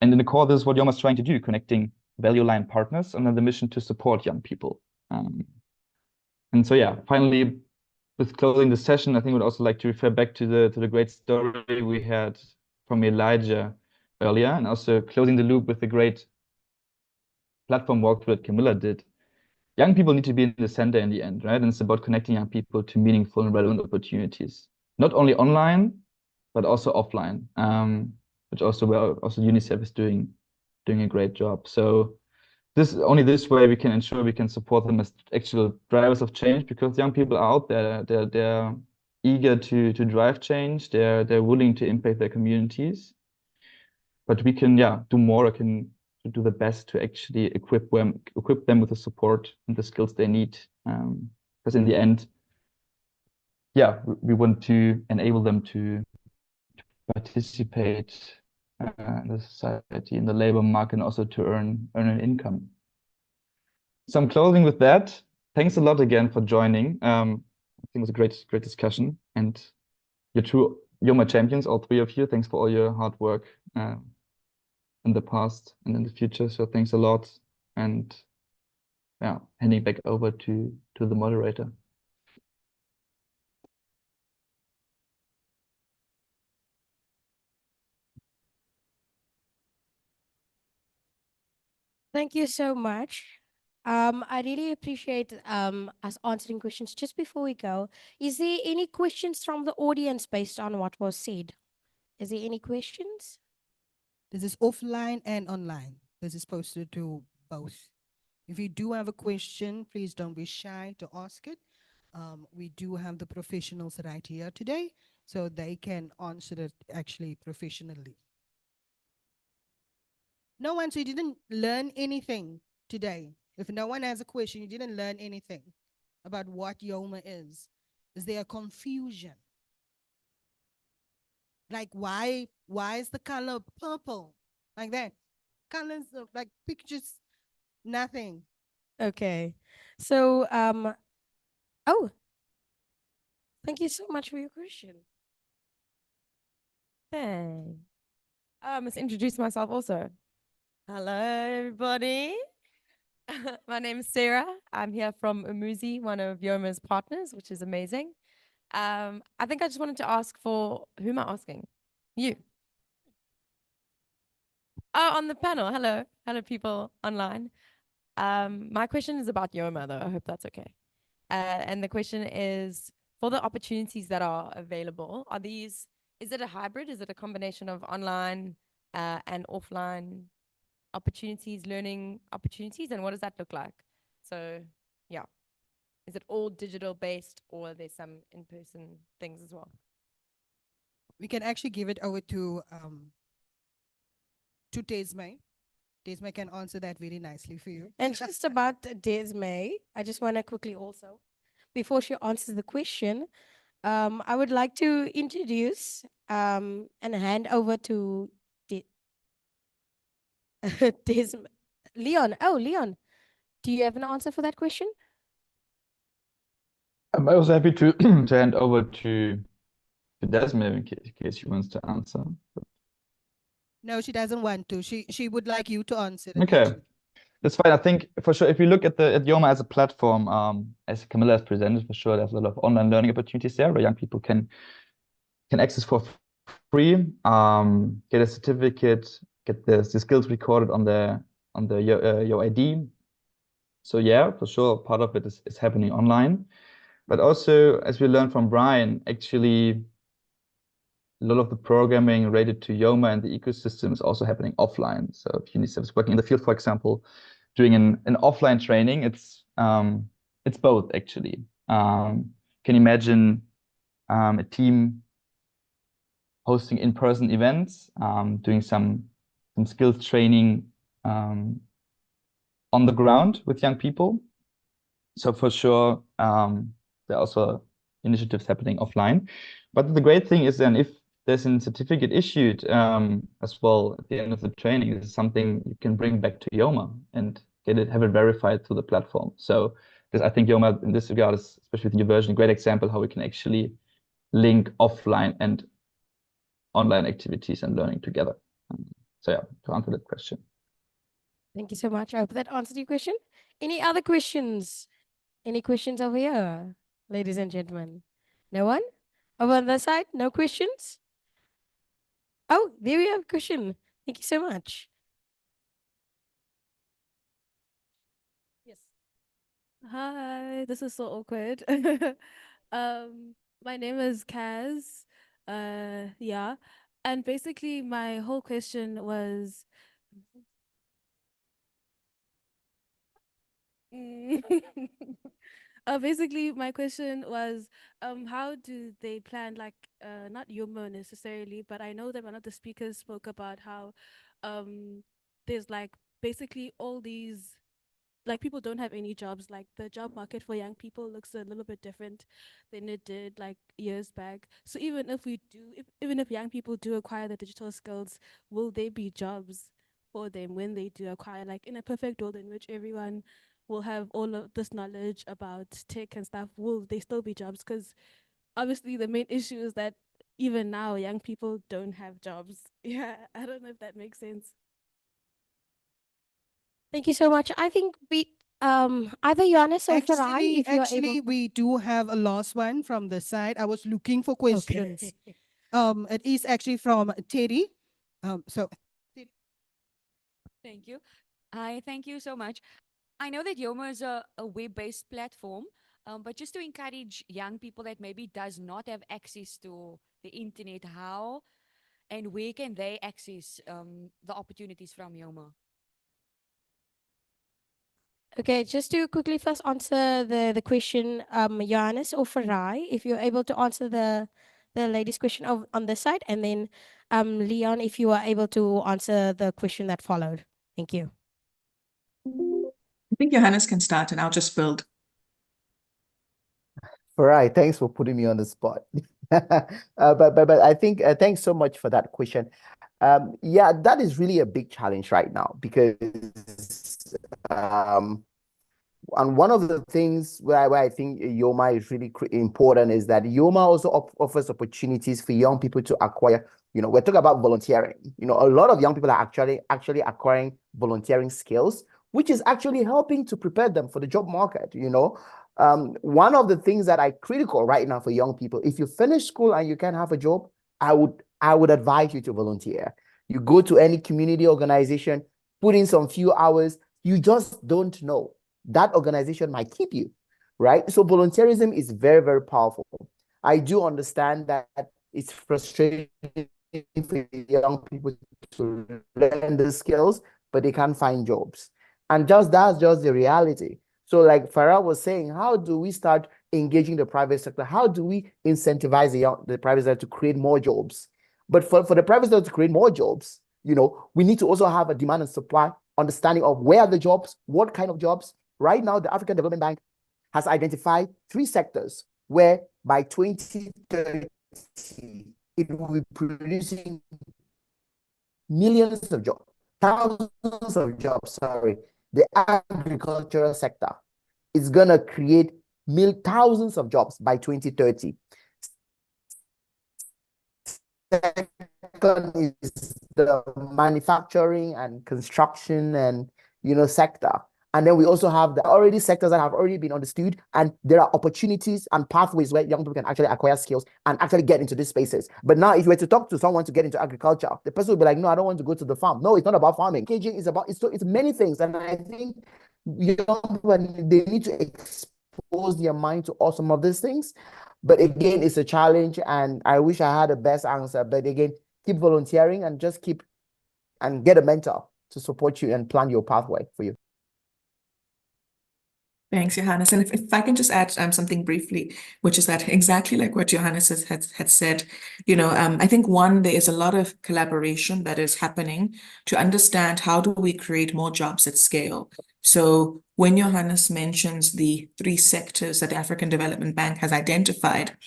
in the core, this is what Yoma is trying to do, connecting value-aligned partners under the mission to support young people. And so, yeah, finally, with closing the session, I think we'd also like to refer back to the great story we had from Elijah earlier, and also closing the loop with the great platform walkthrough that Camilla did. Young people need to be in the center in the end, right? And it's about connecting young people to meaningful and relevant opportunities, not only online, but also offline, which also UNICEF is doing a great job. So only this way we can ensure we can support them as actual drivers of change, because young people are out there, they're eager to drive change, they're willing to impact their communities. But we can do more, can do the best to actually equip them with the support and the skills they need. Because in the end, we want to enable them to participate in the society, in the labor market, and also to earn an income. So I'm closing with that. Thanks a lot again for joining. I think it was a great discussion, and you're my champions, all three of you. Thanks for all your hard work in the past and in the future. So thanks a lot, and handing back over to the moderator. Thank you so much. I really appreciate us answering questions. Just before we go, is there any questions from the audience based on what was said? Is there any questions? This is offline and online. This is posted to both. If you do have a question, please don't be shy to ask it. We do have the professionals right here today, so they can answer it actually professionally. No one, so you didn't learn anything today. If no one has a question, you didn't learn anything about what Yoma is. Is there a confusion? Like why is the color purple? Like that. Colors of like pictures, nothing. Okay. So, oh, thank you so much for your question. Hey. I must introduce myself also. Hello, everybody. My name is Sarah. I'm here from Umuzi, one of Yoma's partners, which is amazing. I think I just wanted to ask for, who am I asking? You. Oh, on the panel. Hello. Hello, people online. My question is about Yoma, though. I hope that's okay. And the question is, for the opportunities that are available, is it a hybrid? Is it a combination of online and offline opportunities, learning opportunities, and what does that look like? So, yeah. Is it all digital based, or are there some in-person things as well? We can actually give it over to Desmay. Desmay can answer that very nicely for you. And just about Desmay, I just want to quickly also, before she answers the question, I would like to introduce and hand over to Leon. Oh, Leon, do you have an answer for that question? I'm also happy to to hand over to Desmond in case she wants to answer. No, she doesn't want to. She would like you to answer it. Okay. Actually. That's fine. I think for sure, if you look at Yoma as a platform, as Camilla has presented, for sure, there's a lot of online learning opportunities there where young people can access for free, get a certificate, get the skills recorded on your ID. So yeah, for sure, part of it is happening online. But also, as we learned from Brian, actually, a lot of the programming related to Yoma and the ecosystem is also happening offline. So if UNICEF is working in the field, for example, doing an offline training, it's both actually. Can you imagine a team hosting in-person events, doing some skills training on the ground with young people? So for sure, there are also initiatives happening offline. But the great thing is then if there's a certificate issued as well at the end of the training. This is something you can bring back to Yoma and have it verified through the platform. So I think Yoma in this regard is, especially with the new version, a great example how we can actually link offline and online activities and learning together. So yeah, to answer that question. Thank you so much. I hope that answered your question. Any other questions? Any questions over here, ladies and gentlemen? No one? Over on the side, no questions? Oh, there we have a question. Thank you so much. Yes. Hi, this is so awkward. My name is Kaz. Yeah. And basically my whole question was basically my question was how do they plan, like not Yoma necessarily, but I know that one of the speakers spoke about how there's like basically all these, like people don't have any jobs. Like the job market for young people looks a little bit different than it did like years back. So even if even if young people do acquire the digital skills, will there be jobs for them when they do acquire, like in a perfect world in which everyone will have all of this knowledge about tech and stuff, will they still be jobs? Because obviously the main issue is that even now young people don't have jobs. Yeah, I don't know if that makes sense. Thank you so much. I think we either Johannes or Farai, if you're able. Actually, we do have a last one from the side. I was looking for questions. It is actually from Teddy. So Thank you. Hi, thank you so much. I know that Yoma is a web-based platform, but just to encourage young people that maybe does not have access to the internet, how and where can they access the opportunities from Yoma? Okay, just to quickly first answer the question, Johannes or Farai, if you're able to answer the lady's question on this side, and then Leon, if you are able to answer the question that followed. Thank you. I think Johannes can start and I'll just build. All right, thanks for putting me on the spot. But I think thanks so much for that question. Yeah, that is really a big challenge right now because and one of the things where I think Yoma is really important is that Yoma also offers opportunities for young people to acquire. We're talking about volunteering. A lot of young people are actually acquiring volunteering skills, which is actually helping to prepare them for the job market. One of the things that are critical right now for young people, if you finish school and you can't have a job, I would advise you to volunteer. You go to any community organization, put in some few hours. You just don't know. That organization might keep you, right? So volunteerism is very, very powerful. I do understand that it's frustrating for young people to learn the skills, but they can't find jobs. And that's just the reality. So like Farah was saying, how do we start engaging the private sector? How do we incentivize the private sector to create more jobs? But for the private sector to create more jobs, we need to also have a demand and supply understanding of where are the jobs, what kind of jobs. Right now, the African Development Bank has identified 3 sectors where by 2030, it will be producing millions of jobs, thousands of jobs, sorry. The agricultural sector is going to create thousands of jobs by 2030. Second is the manufacturing and construction and sector. And then we also have the already sectors that have already been understood, and there are opportunities and pathways where young people can actually acquire skills and actually get into these spaces. But now if you were to talk to someone to get into agriculture, the person will be like, no, I don't want to go to the farm. No, it's not about farming. Engaging is about, it's many things. And I think young people, they need to expose their mind to all some of these things. But again, it's a challenge, and I wish I had the best answer. But again, keep volunteering and just keep and get a mentor to support you and plan your pathway for you. Thanks, Johannes. And if I can just add something briefly, which is that exactly like what Johannes had said, I think there is a lot of collaboration that is happening to understand how do we create more jobs at scale. So when Johannes mentions the 3 sectors that the African Development Bank has identified,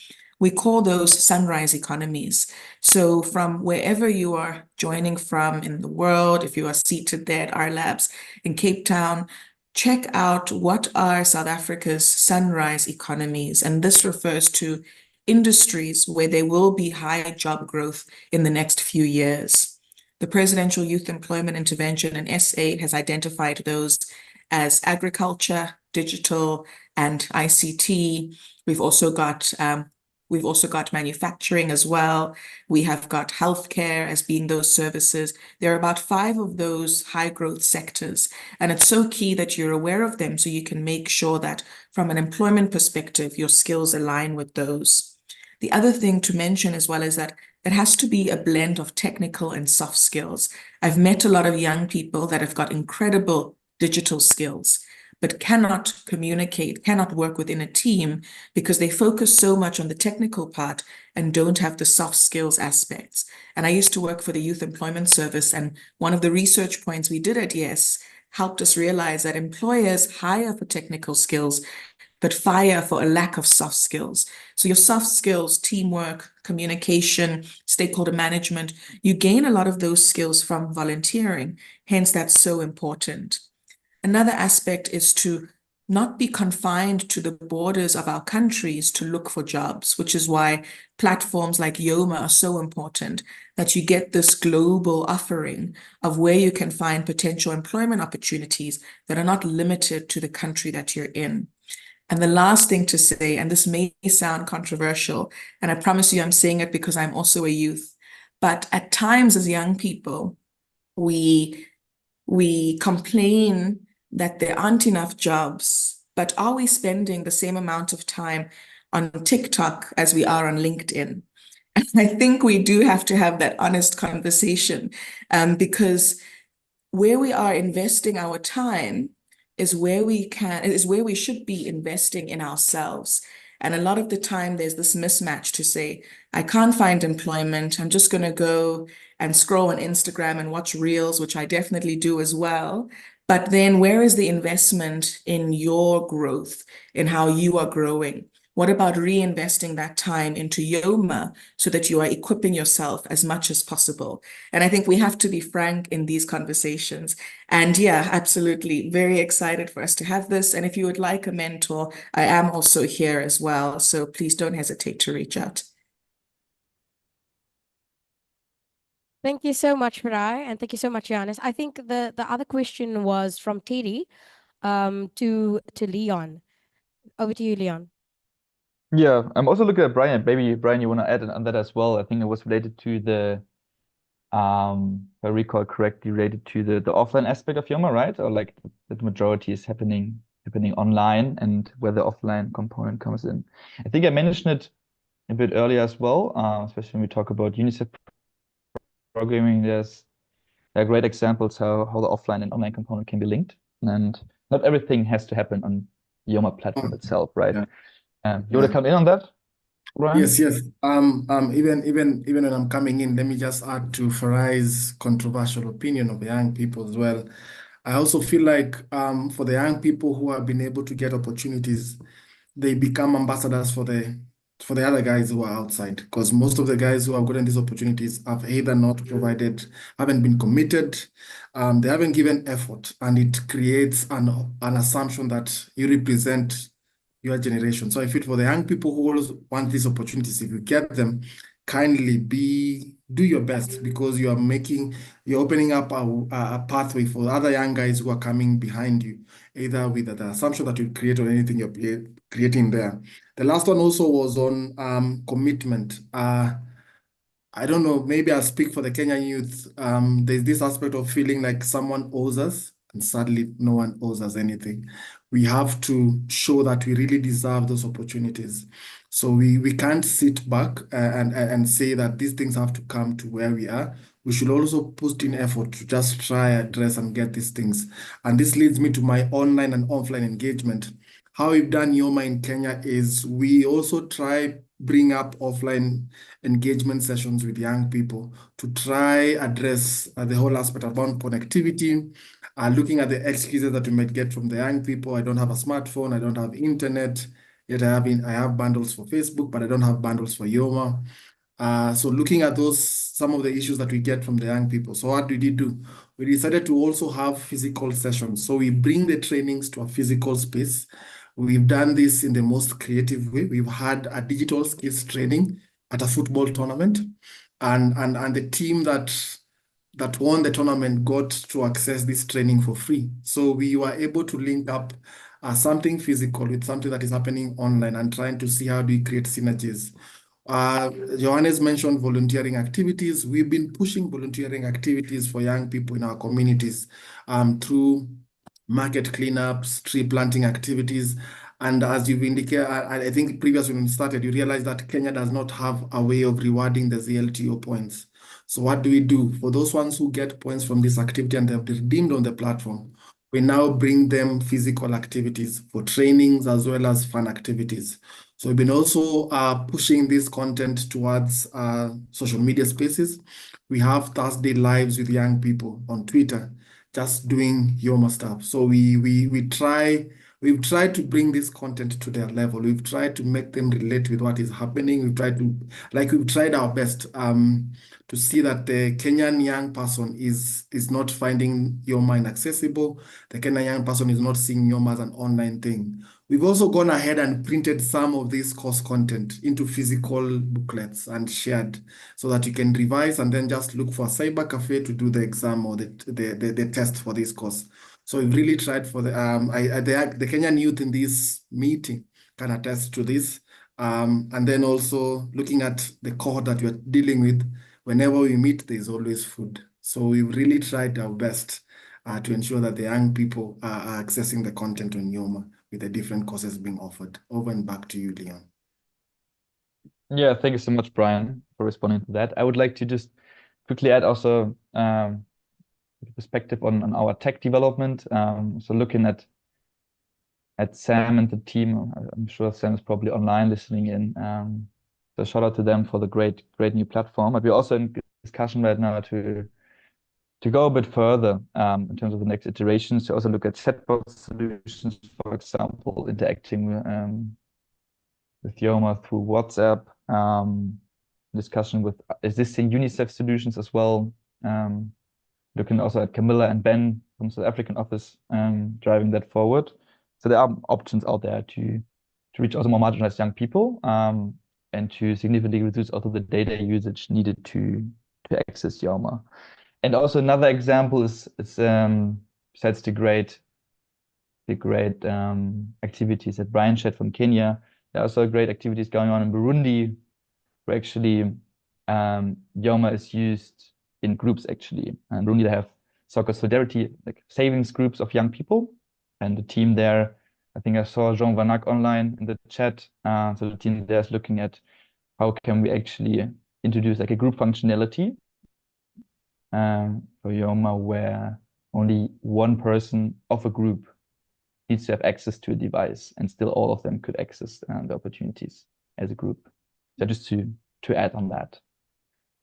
We call those sunrise economies. So from wherever you are joining from in the world, if you are seated there at our labs in Cape Town, check out what are South Africa's sunrise economies. And this refers to industries where there will be high job growth in the next few years. The Presidential Youth Employment Intervention in SA has identified those as agriculture, digital, and ICT. We've also got manufacturing as well. We have got healthcare as being those services. There are about 5 of those high growth sectors, and it's so key that you're aware of them so you can make sure that from an employment perspective, your skills align with those. The other thing to mention as well is that it has to be a blend of technical and soft skills. I've met a lot of young people that have got incredible digital skills, but cannot communicate, cannot work within a team because they focus so much on the technical part and don't have the soft skills aspects. And I used to work for the Youth Employment Service, and one of the research points we did at YES helped us realize that employers hire for technical skills, but fire for a lack of soft skills. So your soft skills, teamwork, communication, stakeholder management, you gain a lot of those skills from volunteering. Hence, that's so important. Another aspect is to not be confined to the borders of our countries to look for jobs, which is why platforms like Yoma are so important, that you get this global offering of where you can find potential employment opportunities that are not limited to the country that you're in. And the last thing to say, and this may sound controversial, and I promise you I'm saying it because I'm also a youth, but at times as young people, we complain that there aren't enough jobs, but are we spending the same amount of time on TikTok as we are on LinkedIn? And I think we do have to have that honest conversation, because where we are investing our time is where we should be investing in ourselves. And a lot of the time there's this mismatch to say, I can't find employment. I'm just going to go and scroll on Instagram and watch reels, which I definitely do as well. But then where is the investment in your growth, in how you are growing? What about reinvesting that time into Yoma so that you are equipping yourself as much as possible? And I think we have to be frank in these conversations. And yeah, absolutely, very excited for us to have this. And if you would like a mentor, I am also here as well. So please don't hesitate to reach out. Thank you so much, Farai, and thank you so much, Giannis. I think the other question was from Teddy to Leon. Over to you, Leon. Yeah, I'm also looking at Brian. Maybe Brian, you want to add on that as well. I think it was related to the, if I recall correctly, related to the offline aspect of Yoma, right? Or like that the majority is happening online and where the offline component comes in. I think I mentioned it a bit earlier as well, especially when we talk about UNICEF programming. There are great examples how the offline and online component can be linked, and not everything has to happen on the Yoma platform itself, right? Yeah. You want to come in on that, Brian? Yes. Even when I'm coming in, let me just add to Farai's controversial opinion of the young people as well. I also feel like for the young people who have been able to get opportunities, they become ambassadors for the other guys who are outside, because most of the guys who have gotten these opportunities have either not provided, haven't been committed, they haven't given effort, and it creates an assumption that you represent your generation. So I feel for the young people who always want these opportunities, if you get them, kindly do your best, because you're opening up a pathway for other young guys who are coming behind you, either with the assumption that you create or anything you're creating there. The last one also was on commitment. I don't know, maybe I'll speak for the Kenyan youth. There's this aspect of feeling like someone owes us, and sadly, no one owes us anything. We have to show that we really deserve those opportunities. So we can't sit back and say that these things have to come to where we are. We should also put in effort to just try, address, and get these things. And this leads me to my online and offline engagement. How we've done Yoma in Kenya is we also try bring up offline engagement sessions with young people to try address the whole aspect about connectivity, looking at the excuses that we might get from the young people. I don't have a smartphone, I don't have internet. Yet I have bundles for Facebook, but I don't have bundles for Yoma. So looking at some of the issues that we get from the young people. So what did we do? We decided to also have physical sessions. So we bring the trainings to a physical space. We've done this in the most creative way. We've had a digital skills training at a football tournament, and the team that won the tournament got to access this training for free. So we were able to link up something physical with something that is happening online and trying to see how do we create synergies. Johannes mentioned volunteering activities. We've been pushing volunteering activities for young people in our communities through market cleanups, tree planting activities. And as you've indicated, I think previously when we started, you realized that Kenya does not have a way of rewarding the ZLTO points. So what do we do? For those ones who get points from this activity and they've redeemed on the platform, we now bring them physical activities for trainings as well as fun activities. So we've been also pushing this content towards social media spaces. We have Thursday lives with young people on Twitter, just doing Yoma stuff. So we've tried to bring this content to their level. We've tried to make them relate with what is happening. We've tried our best to see that the Kenyan young person is not finding Yoma inaccessible. The Kenyan young person is not seeing Yoma as an online thing. We've also gone ahead and printed some of this course content into physical booklets and shared so that you can revise and then just look for a cyber cafe to do the exam or the test for this course. So we've really tried for the Kenyan youth in this meeting can attest to this. And then also looking at the cohort that we're dealing with, whenever we meet, there's always food. So we've really tried our best to ensure that the young people are accessing the content on Yoma with the different courses being offered. Over and back to you, Leon. Yeah, thank you so much, Brian, for responding to that. I would like to just quickly add also perspective on our tech development. So looking at Sam and the team, I'm sure Sam is probably online listening in. So shout out to them for the great new platform. But we're also in discussion right now to go a bit further in terms of the next iterations, to also look at chatbot solutions, for example, interacting with Yoma through WhatsApp, discussion with existing UNICEF solutions as well. Looking also at Camilla and Ben from South African office, driving that forward. So there are options out there to reach also more marginalized young people, and to significantly reduce also the data usage needed to access Yoma. And also another example is besides the great activities that Brian shared from Kenya, there are also great activities going on in Burundi, where actually Yoma is used in groups actually. And Burundi, they have soccer solidarity, like savings groups of young people. And the team there, I think I saw Jean Vanak online in the chat. So the team there is looking at how can we actually introduce like a group functionality for Yoma, where only one person of a group needs to have access to a device, and still all of them could access the opportunities as a group. So just to add on that.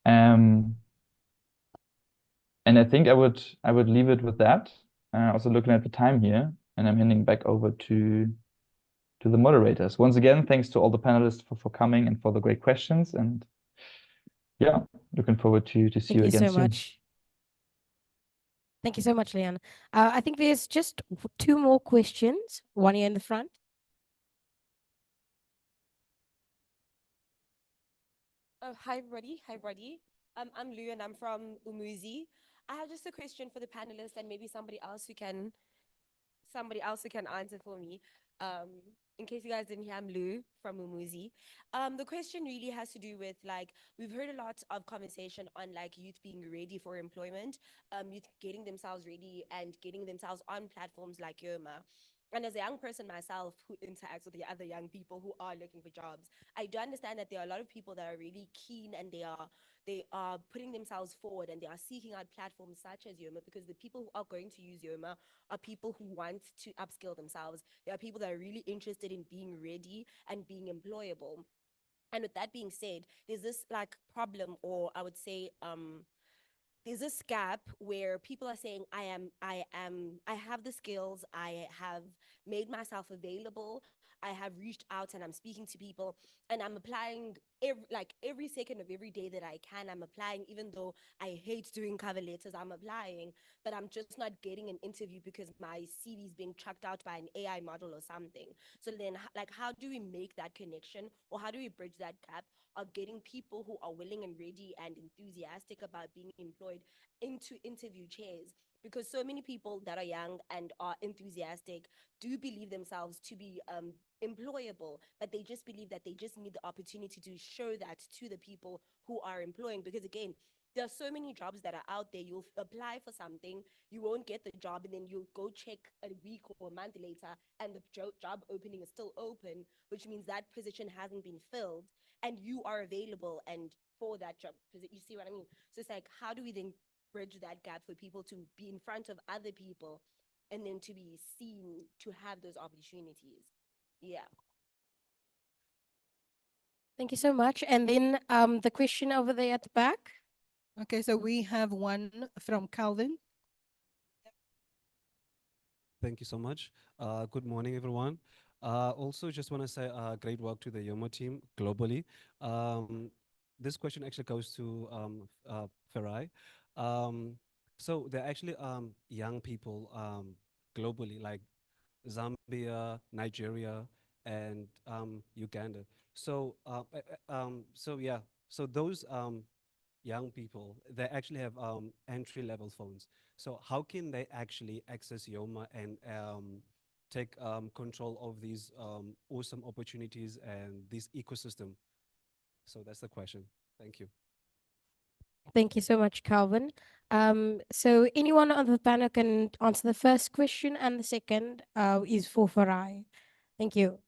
And I think I would leave it with that. Also looking at the time here, and I'm handing back over to the moderators. Once again, thanks to all the panelists for coming and for the great questions. And yeah, looking forward to see you again soon. Thank you so much. Thank you so much, Leon. I think there's just two more questions. One here in the front. Oh, hi, everybody. Hi, everybody. I'm Lu and I'm from Umuzi. I have just a question for the panelists and maybe somebody else who can answer for me. In case you guys didn't hear, I'm Lu from Umuzi. The question really has to do with, like, we've heard a lot of conversation on like youth being ready for employment, youth getting themselves ready and getting themselves on platforms like Yoma. And as a young person myself who interacts with the other young people who are looking for jobs, I do understand that there are a lot of people that are really keen and they are putting themselves forward and they are seeking out platforms such as Yoma, because the people who are going to use Yoma are people who want to upskill themselves. There are people that are really interested in being ready and being employable. And with that being said, there's this like problem, or I would say there's this gap where people are saying, I have the skills, I have made myself available, I have reached out and I'm speaking to people and I'm applying every second of every day that I can. I'm applying, even though I hate doing cover letters, I'm applying, but I'm just not getting an interview because my CV is being chucked out by an AI model or something. So then, like, how do we make that connection, or how do we bridge that gap of getting people who are willing and ready and enthusiastic about being employed into interview chairs? Because so many people that are young and are enthusiastic do believe themselves to be employable, but they just believe that they just need the opportunity to show that to the people who are employing. Because again, there are so many jobs that are out there. You'll apply for something, you won't get the job, and then you'll go check a week or a month later, and the job opening is still open, which means that position hasn't been filled, and you are available and for that job. You see what I mean? So it's like, how do we then bridge that gap for people to be in front of other people and then to be seen to have those opportunities? Yeah. Thank you so much. And then the question over there at the back. Okay, so we have one from Calvin. Thank you so much. Good morning, everyone. Also, just want to say great work to the Yoma team globally. This question actually goes to Farai. So there are actually young people globally, like Zambia, Nigeria, and Uganda. So yeah, so those young people, they actually have entry-level phones. So how can they actually access Yoma and take control of these awesome opportunities and this ecosystem? So that's the question. Thank you. Thank you so much, Calvin. So anyone on the panel can answer the first question, and the second is for Farai. Thank you.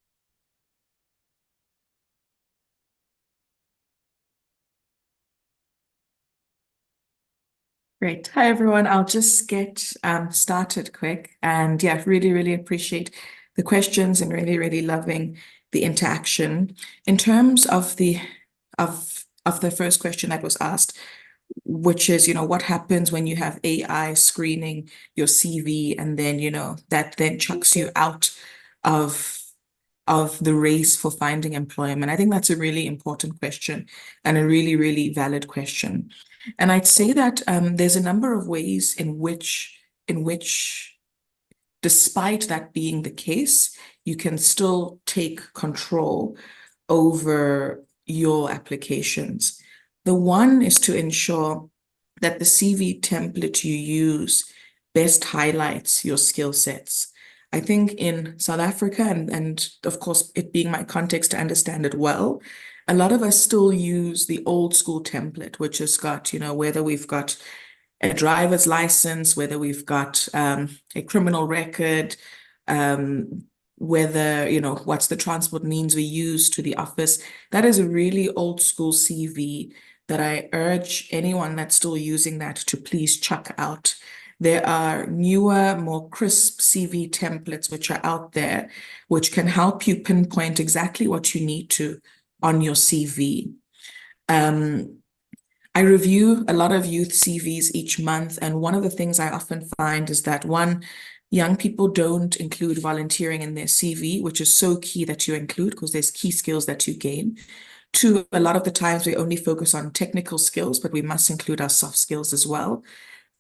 Great. Hi, everyone. I'll just get started quick. And yeah, really, really appreciate the questions and really, really loving the interaction. In terms of the first question that was asked, which is, what happens when you have AI screening your CV and then, that then chucks you out of the race for finding employment? I think that's a really important question and a really, really valid question. And I'd say that there's a number of ways in which, despite that being the case, you can still take control over your applications. The one is to ensure that the CV template you use best highlights your skill sets. I think in South Africa, and of course, it being my context to understand it well, a lot of us still use the old school template, which has got, whether we've got a driver's license, whether we've got a criminal record, whether, what's the transport means we use to the office. That is a really old school CV that I urge anyone that's still using that to please chuck out. There are newer, more crisp CV templates which are out there, which can help you pinpoint exactly what you need to on your CV. I review a lot of youth CVs each month, and one of the things I often find is that, one, young people don't include volunteering in their CV, which is so key that you include because there's key skills that you gain. Two, a lot of the times we only focus on technical skills, but we must include our soft skills as well.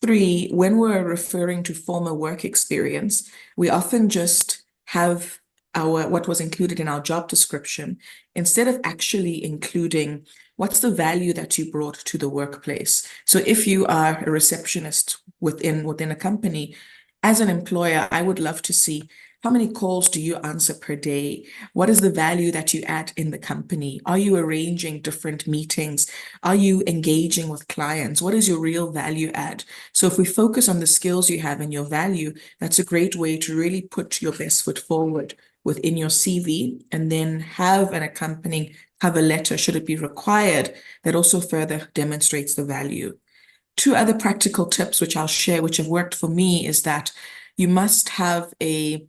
Three, when we're referring to former work experience, we often just have what was included in our job description, instead of actually including what's the value that you brought to the workplace. So if you are a receptionist within a company, as an employer, I would love to see how many calls do you answer per day? What is the value that you add in the company? Are you arranging different meetings? Are you engaging with clients? What is your real value add? So if we focus on the skills you have and your value, that's a great way to really put your best foot forward within your CV, and then have an accompanying cover letter, should it be required, that also further demonstrates the value. Two other practical tips which I'll share, which have worked for me, is that you must have a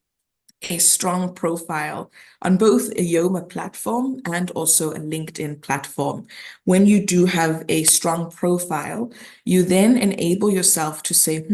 strong profile on both a Yoma platform and also a LinkedIn platform. When you do have a strong profile, you then enable yourself to say,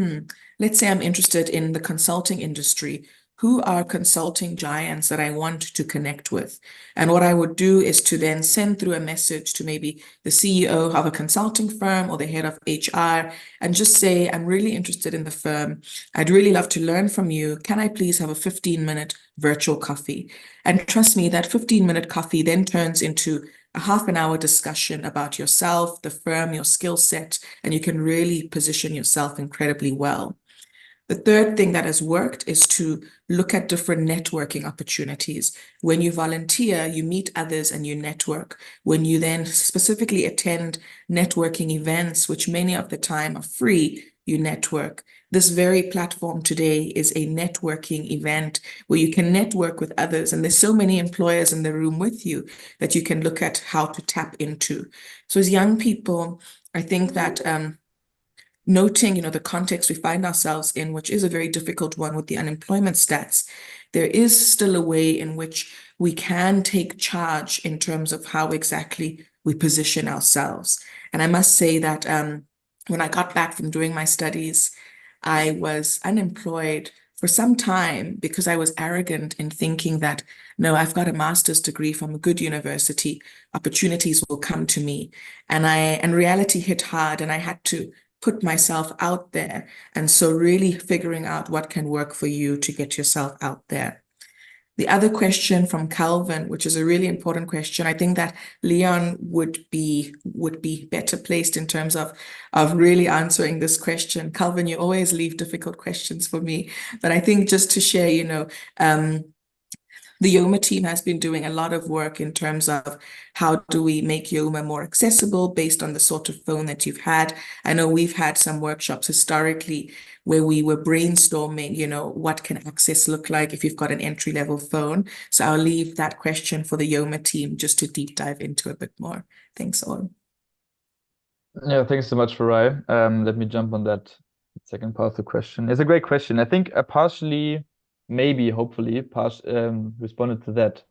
let's say I'm interested in the consulting industry. who are consulting giants that I want to connect with. And what I would do is to then send through a message to maybe the CEO of a consulting firm or the head of HR and just say, I'm really interested in the firm. I'd really love to learn from you. Can I please have a 15-minute virtual coffee? And trust me, that 15-minute coffee then turns into a half an hour discussion about yourself, the firm, your skill set, and you can really position yourself incredibly well. The third thing that has worked is to look at different networking opportunities. When you volunteer, you meet others and you network. When you then specifically attend networking events, which many of the time are free, you network. This very platform today is a networking event where you can network with others. And there's so many employers in the room with you that you can look at how to tap into. So as young people, I think that noting, the context we find ourselves in, which is a very difficult one with the unemployment stats, there is still a way in which we can take charge in terms of how exactly we position ourselves. And I must say that when I got back from doing my studies, I was unemployed for some time because I was arrogant in thinking that, no, I've got a master's degree from a good university, opportunities will come to me. And reality hit hard, and I had to put myself out there. And so really figuring out what can work for you to get yourself out there. The other question from Calvin, which is a really important question, I think that Leon would be better placed in terms of really answering this question. Calvin, you always leave difficult questions for me, but I think just to share, the Yoma team has been doing a lot of work in terms of how do we make Yoma more accessible based on the sort of phone that you've had. I know we've had some workshops historically where we were brainstorming, what can access look like if you've got an entry-level phone. So I'll leave that question for the Yoma team just to deep dive into a bit more. Thanks all. Yeah, thanks so much, Farai. Let me jump on that second part of the question. It's a great question. I think I partially, maybe, hopefully, responded to that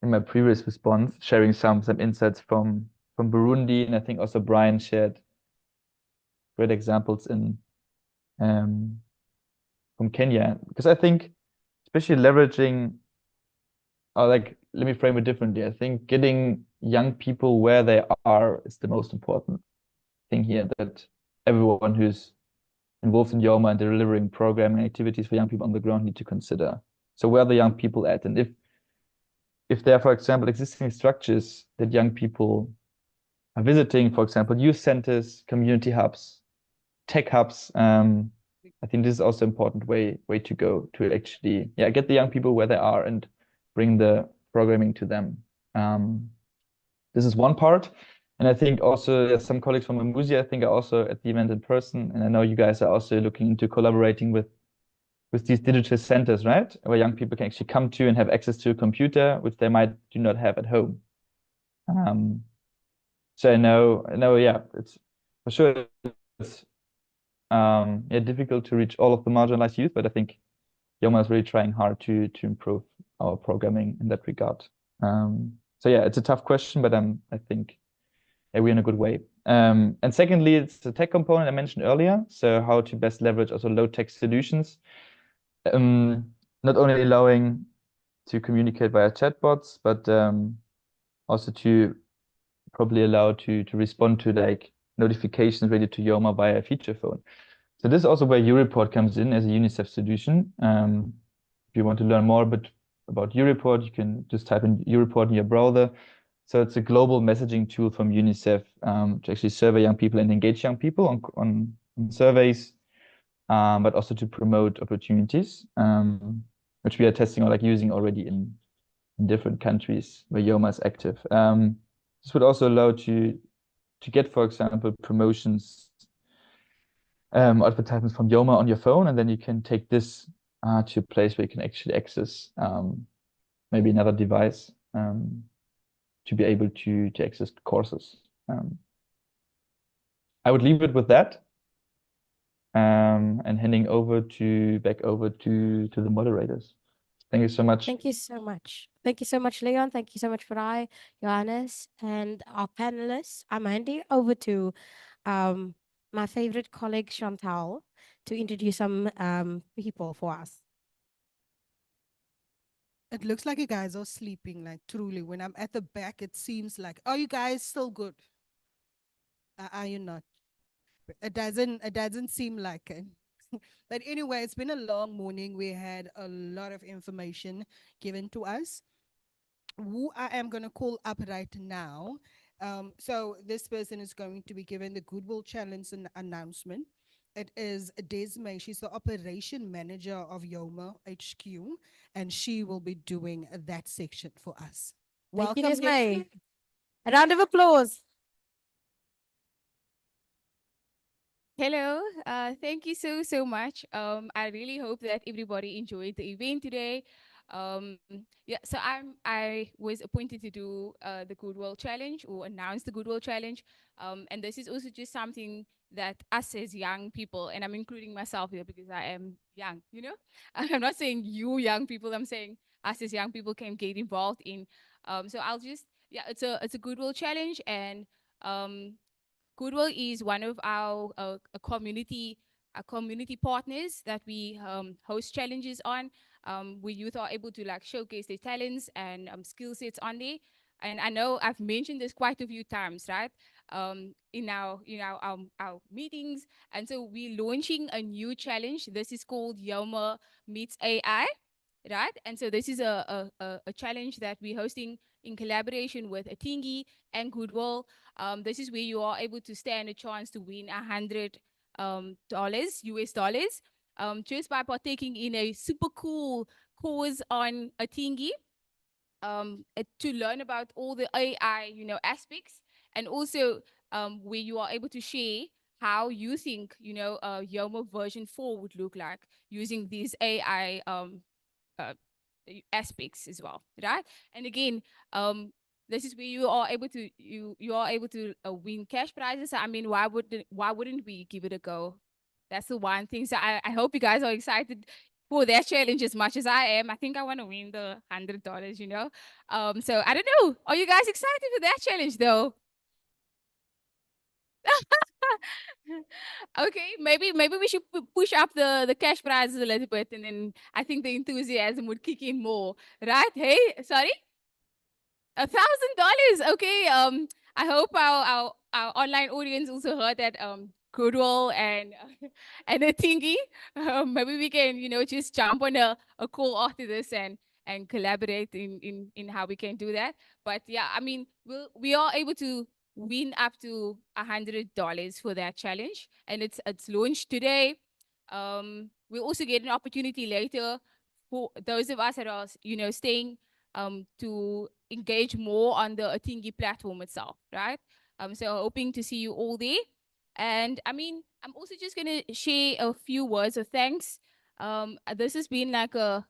in my previous response, sharing some insights from Burundi, and I think also Brian shared great examples from Kenya, because I think especially leveraging, or let me frame it differently. I think getting young people where they are is the most important thing here, that everyone who's involved in Yoma and delivering programming activities for young people on the ground need to consider. So where are the young people at? And if there are, for example, existing structures that young people are visiting, for example, youth centers, community hubs, tech hubs, I think this is also an important way to go to actually, get the young people where they are and bring the programming to them. This is one part. And I think also some colleagues from Amusia, I think, are also at the event in person. And I know you guys are also looking into collaborating with these digital centers, right? Where young people can actually come to and have access to a computer, which they might do not have at home. So I know, it's for sure it's difficult to reach all of the marginalized youth, but I think Yoma is really trying hard to improve our programming in that regard. So it's a tough question, but I think we're in a good way. And secondly, it's the tech component I mentioned earlier. So how to best leverage also low-tech solutions. Not only allowing to communicate via chatbots, but also to probably allow to respond to notifications related to Yoma via a feature phone. So this is also where YouReport comes in as a UNICEF solution. If you want to learn more about YouReport, you can just type in YouReport in your browser. So it's a global messaging tool from UNICEF to actually survey young people and engage young people on surveys, but also to promote opportunities, which we are testing or using already in different countries where Yoma is active. This would also allow to get, for example, promotions, advertisements from Yoma on your phone, and then you can take this to a place where you can actually access maybe another device to be able to access courses. I would leave it with that, and handing back over to the moderators. Thank you so much. Thank you so much. Thank you so much, Leon. Thank you so much, Farai, Johannes, and our panelists. I'm handing over to my favorite colleague, Chantal, to introduce some people for us. It looks like you guys are sleeping, like truly. When I'm at the back, it seems like, are you guys still good? Are you not? It doesn't seem like it. But anyway, it's been a long morning. We had a lot of information given to us. Who I am going to call up right now. So this person is going to be given the Goodwill Challenge announcement. It is Desmay. She's the operation manager of Yoma HQ, and she will be doing that section for us. Thank you, Welcome, Desmay. Desmay. A round of applause. Hello, thank you so much. I really hope that everybody enjoyed the event today. Yeah, so I was appointed to do the Goodwill Challenge or announce the Goodwill Challenge, and this is also just something that us as young people, and I'm including myself here because I am young. You know, I'm not saying you young people. I'm saying us as young people can get involved in. So I'll just yeah, it's a Goodwill Challenge and. Goodwill is one of our community partners that we host challenges on, where youth are able to like showcase their talents and skill sets on there. And I know I've mentioned this quite a few times, right? In our meetings. And so we're launching a new challenge. This is called Yoma Meets AI, right? And so this is a challenge that we're hosting in collaboration with Atingi and Goodwill. This is where you are able to stand a chance to win $100 US dollars just by partaking in a super cool course on Atingi to learn about all the AI, aspects, and also where you are able to share how you think, Yoma version 4 would look like using these AI uh, aspects as well, right? And again, this is where you are able to win cash prizes. I mean, why wouldn't we give it a go? That's the one thing. So I hope you guys are excited for that challenge as much as I am. I think I want to win the $100, So I don't know. Are you guys excited for that challenge though? Okay, maybe we should push up the cash prizes a little bit, and then I think the enthusiasm would kick in more, right? Hey, sorry, $1,000. Okay. I hope our online audience also heard that Goodwill and and a thingy. Maybe we can just jump on a call after this and collaborate in how we can do that. But yeah, I mean, we are able to win up to $100 for that challenge, and it's launched today. We'll also get an opportunity later for those of us that are staying to engage more on the Atingi platform itself, right? So hoping to see you all there. And I mean, I'm also just gonna share a few words of thanks. This has been like a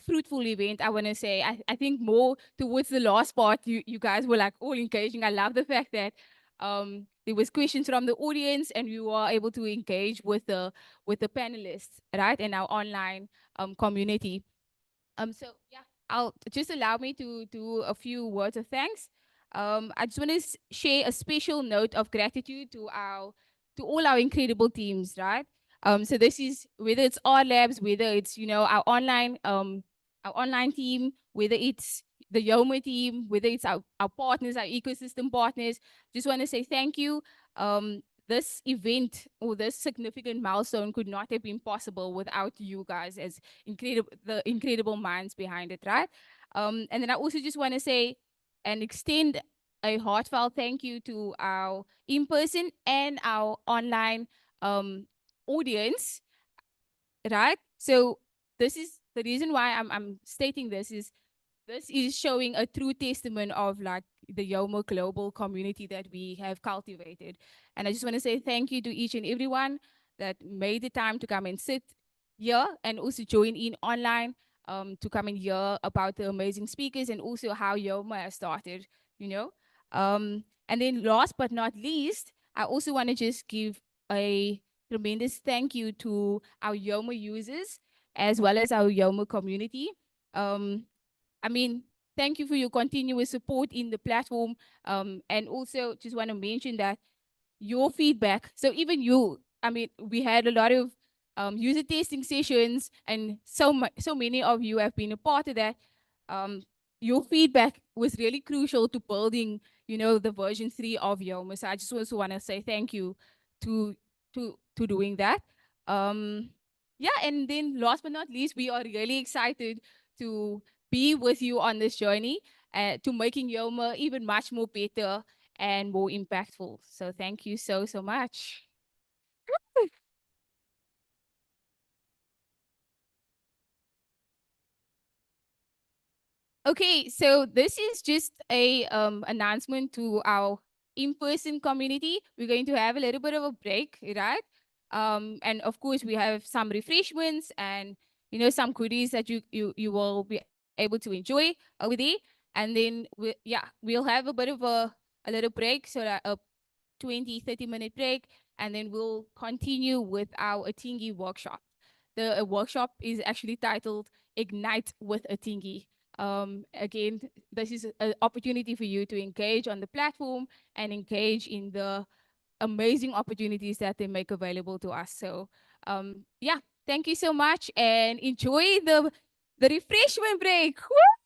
fruitful event, I want to say. I think more towards the last part, you guys were like all engaging. I love the fact that there was questions from the audience and we were able to engage with the panelists, right, in our online community. So yeah, I'll just allow me to do a few words of thanks. I just want to share a special note of gratitude to all our incredible teams, right? So this is whether it's our labs, whether it's our online team, whether it's the Yoma team, whether it's our partners, our ecosystem partners. Just want to say thank you. This event or this significant milestone could not have been possible without you guys as the incredible minds behind it, right? And then I also just want to say and extend a heartfelt thank you to our in-person and our online audience, right? So this is the reason why I'm stating this is showing a true testament of like the Yomo global community that we have cultivated. And I just want to say thank you to each and everyone that made the time to come and sit here and also join in online to come and hear about the amazing speakers and also how Yoma has started, you know. And then last but not least, I also want to just give a tremendous thank you to our Yoma users as well as our Yoma community. I mean, thank you for your continuous support in the platform. And also just want to mention that your feedback, so even you, I mean, we had a lot of user testing sessions, and so many of you have been a part of that. Your feedback was really crucial to building, the version 3 of Yoma. So I just also want to say thank you to doing that. Yeah, and then last but not least, we are really excited to be with you on this journey to making Yoma even much more better and more impactful. So thank you so much. Okay, so this is just a announcement to our in-person community. We're going to have a little bit of a break, right? And of course, we have some refreshments and some goodies that you will be able to enjoy over there. And then we'll have a bit of a little break, so that a 20-30 minute break, and then we'll continue with our atingi workshop. The workshop is actually titled Ignite with Atingi. Again, this is an opportunity for you to engage on the platform and engage in the amazing opportunities that they make available to us. So yeah, thank you so much and enjoy the refreshment break. Woo!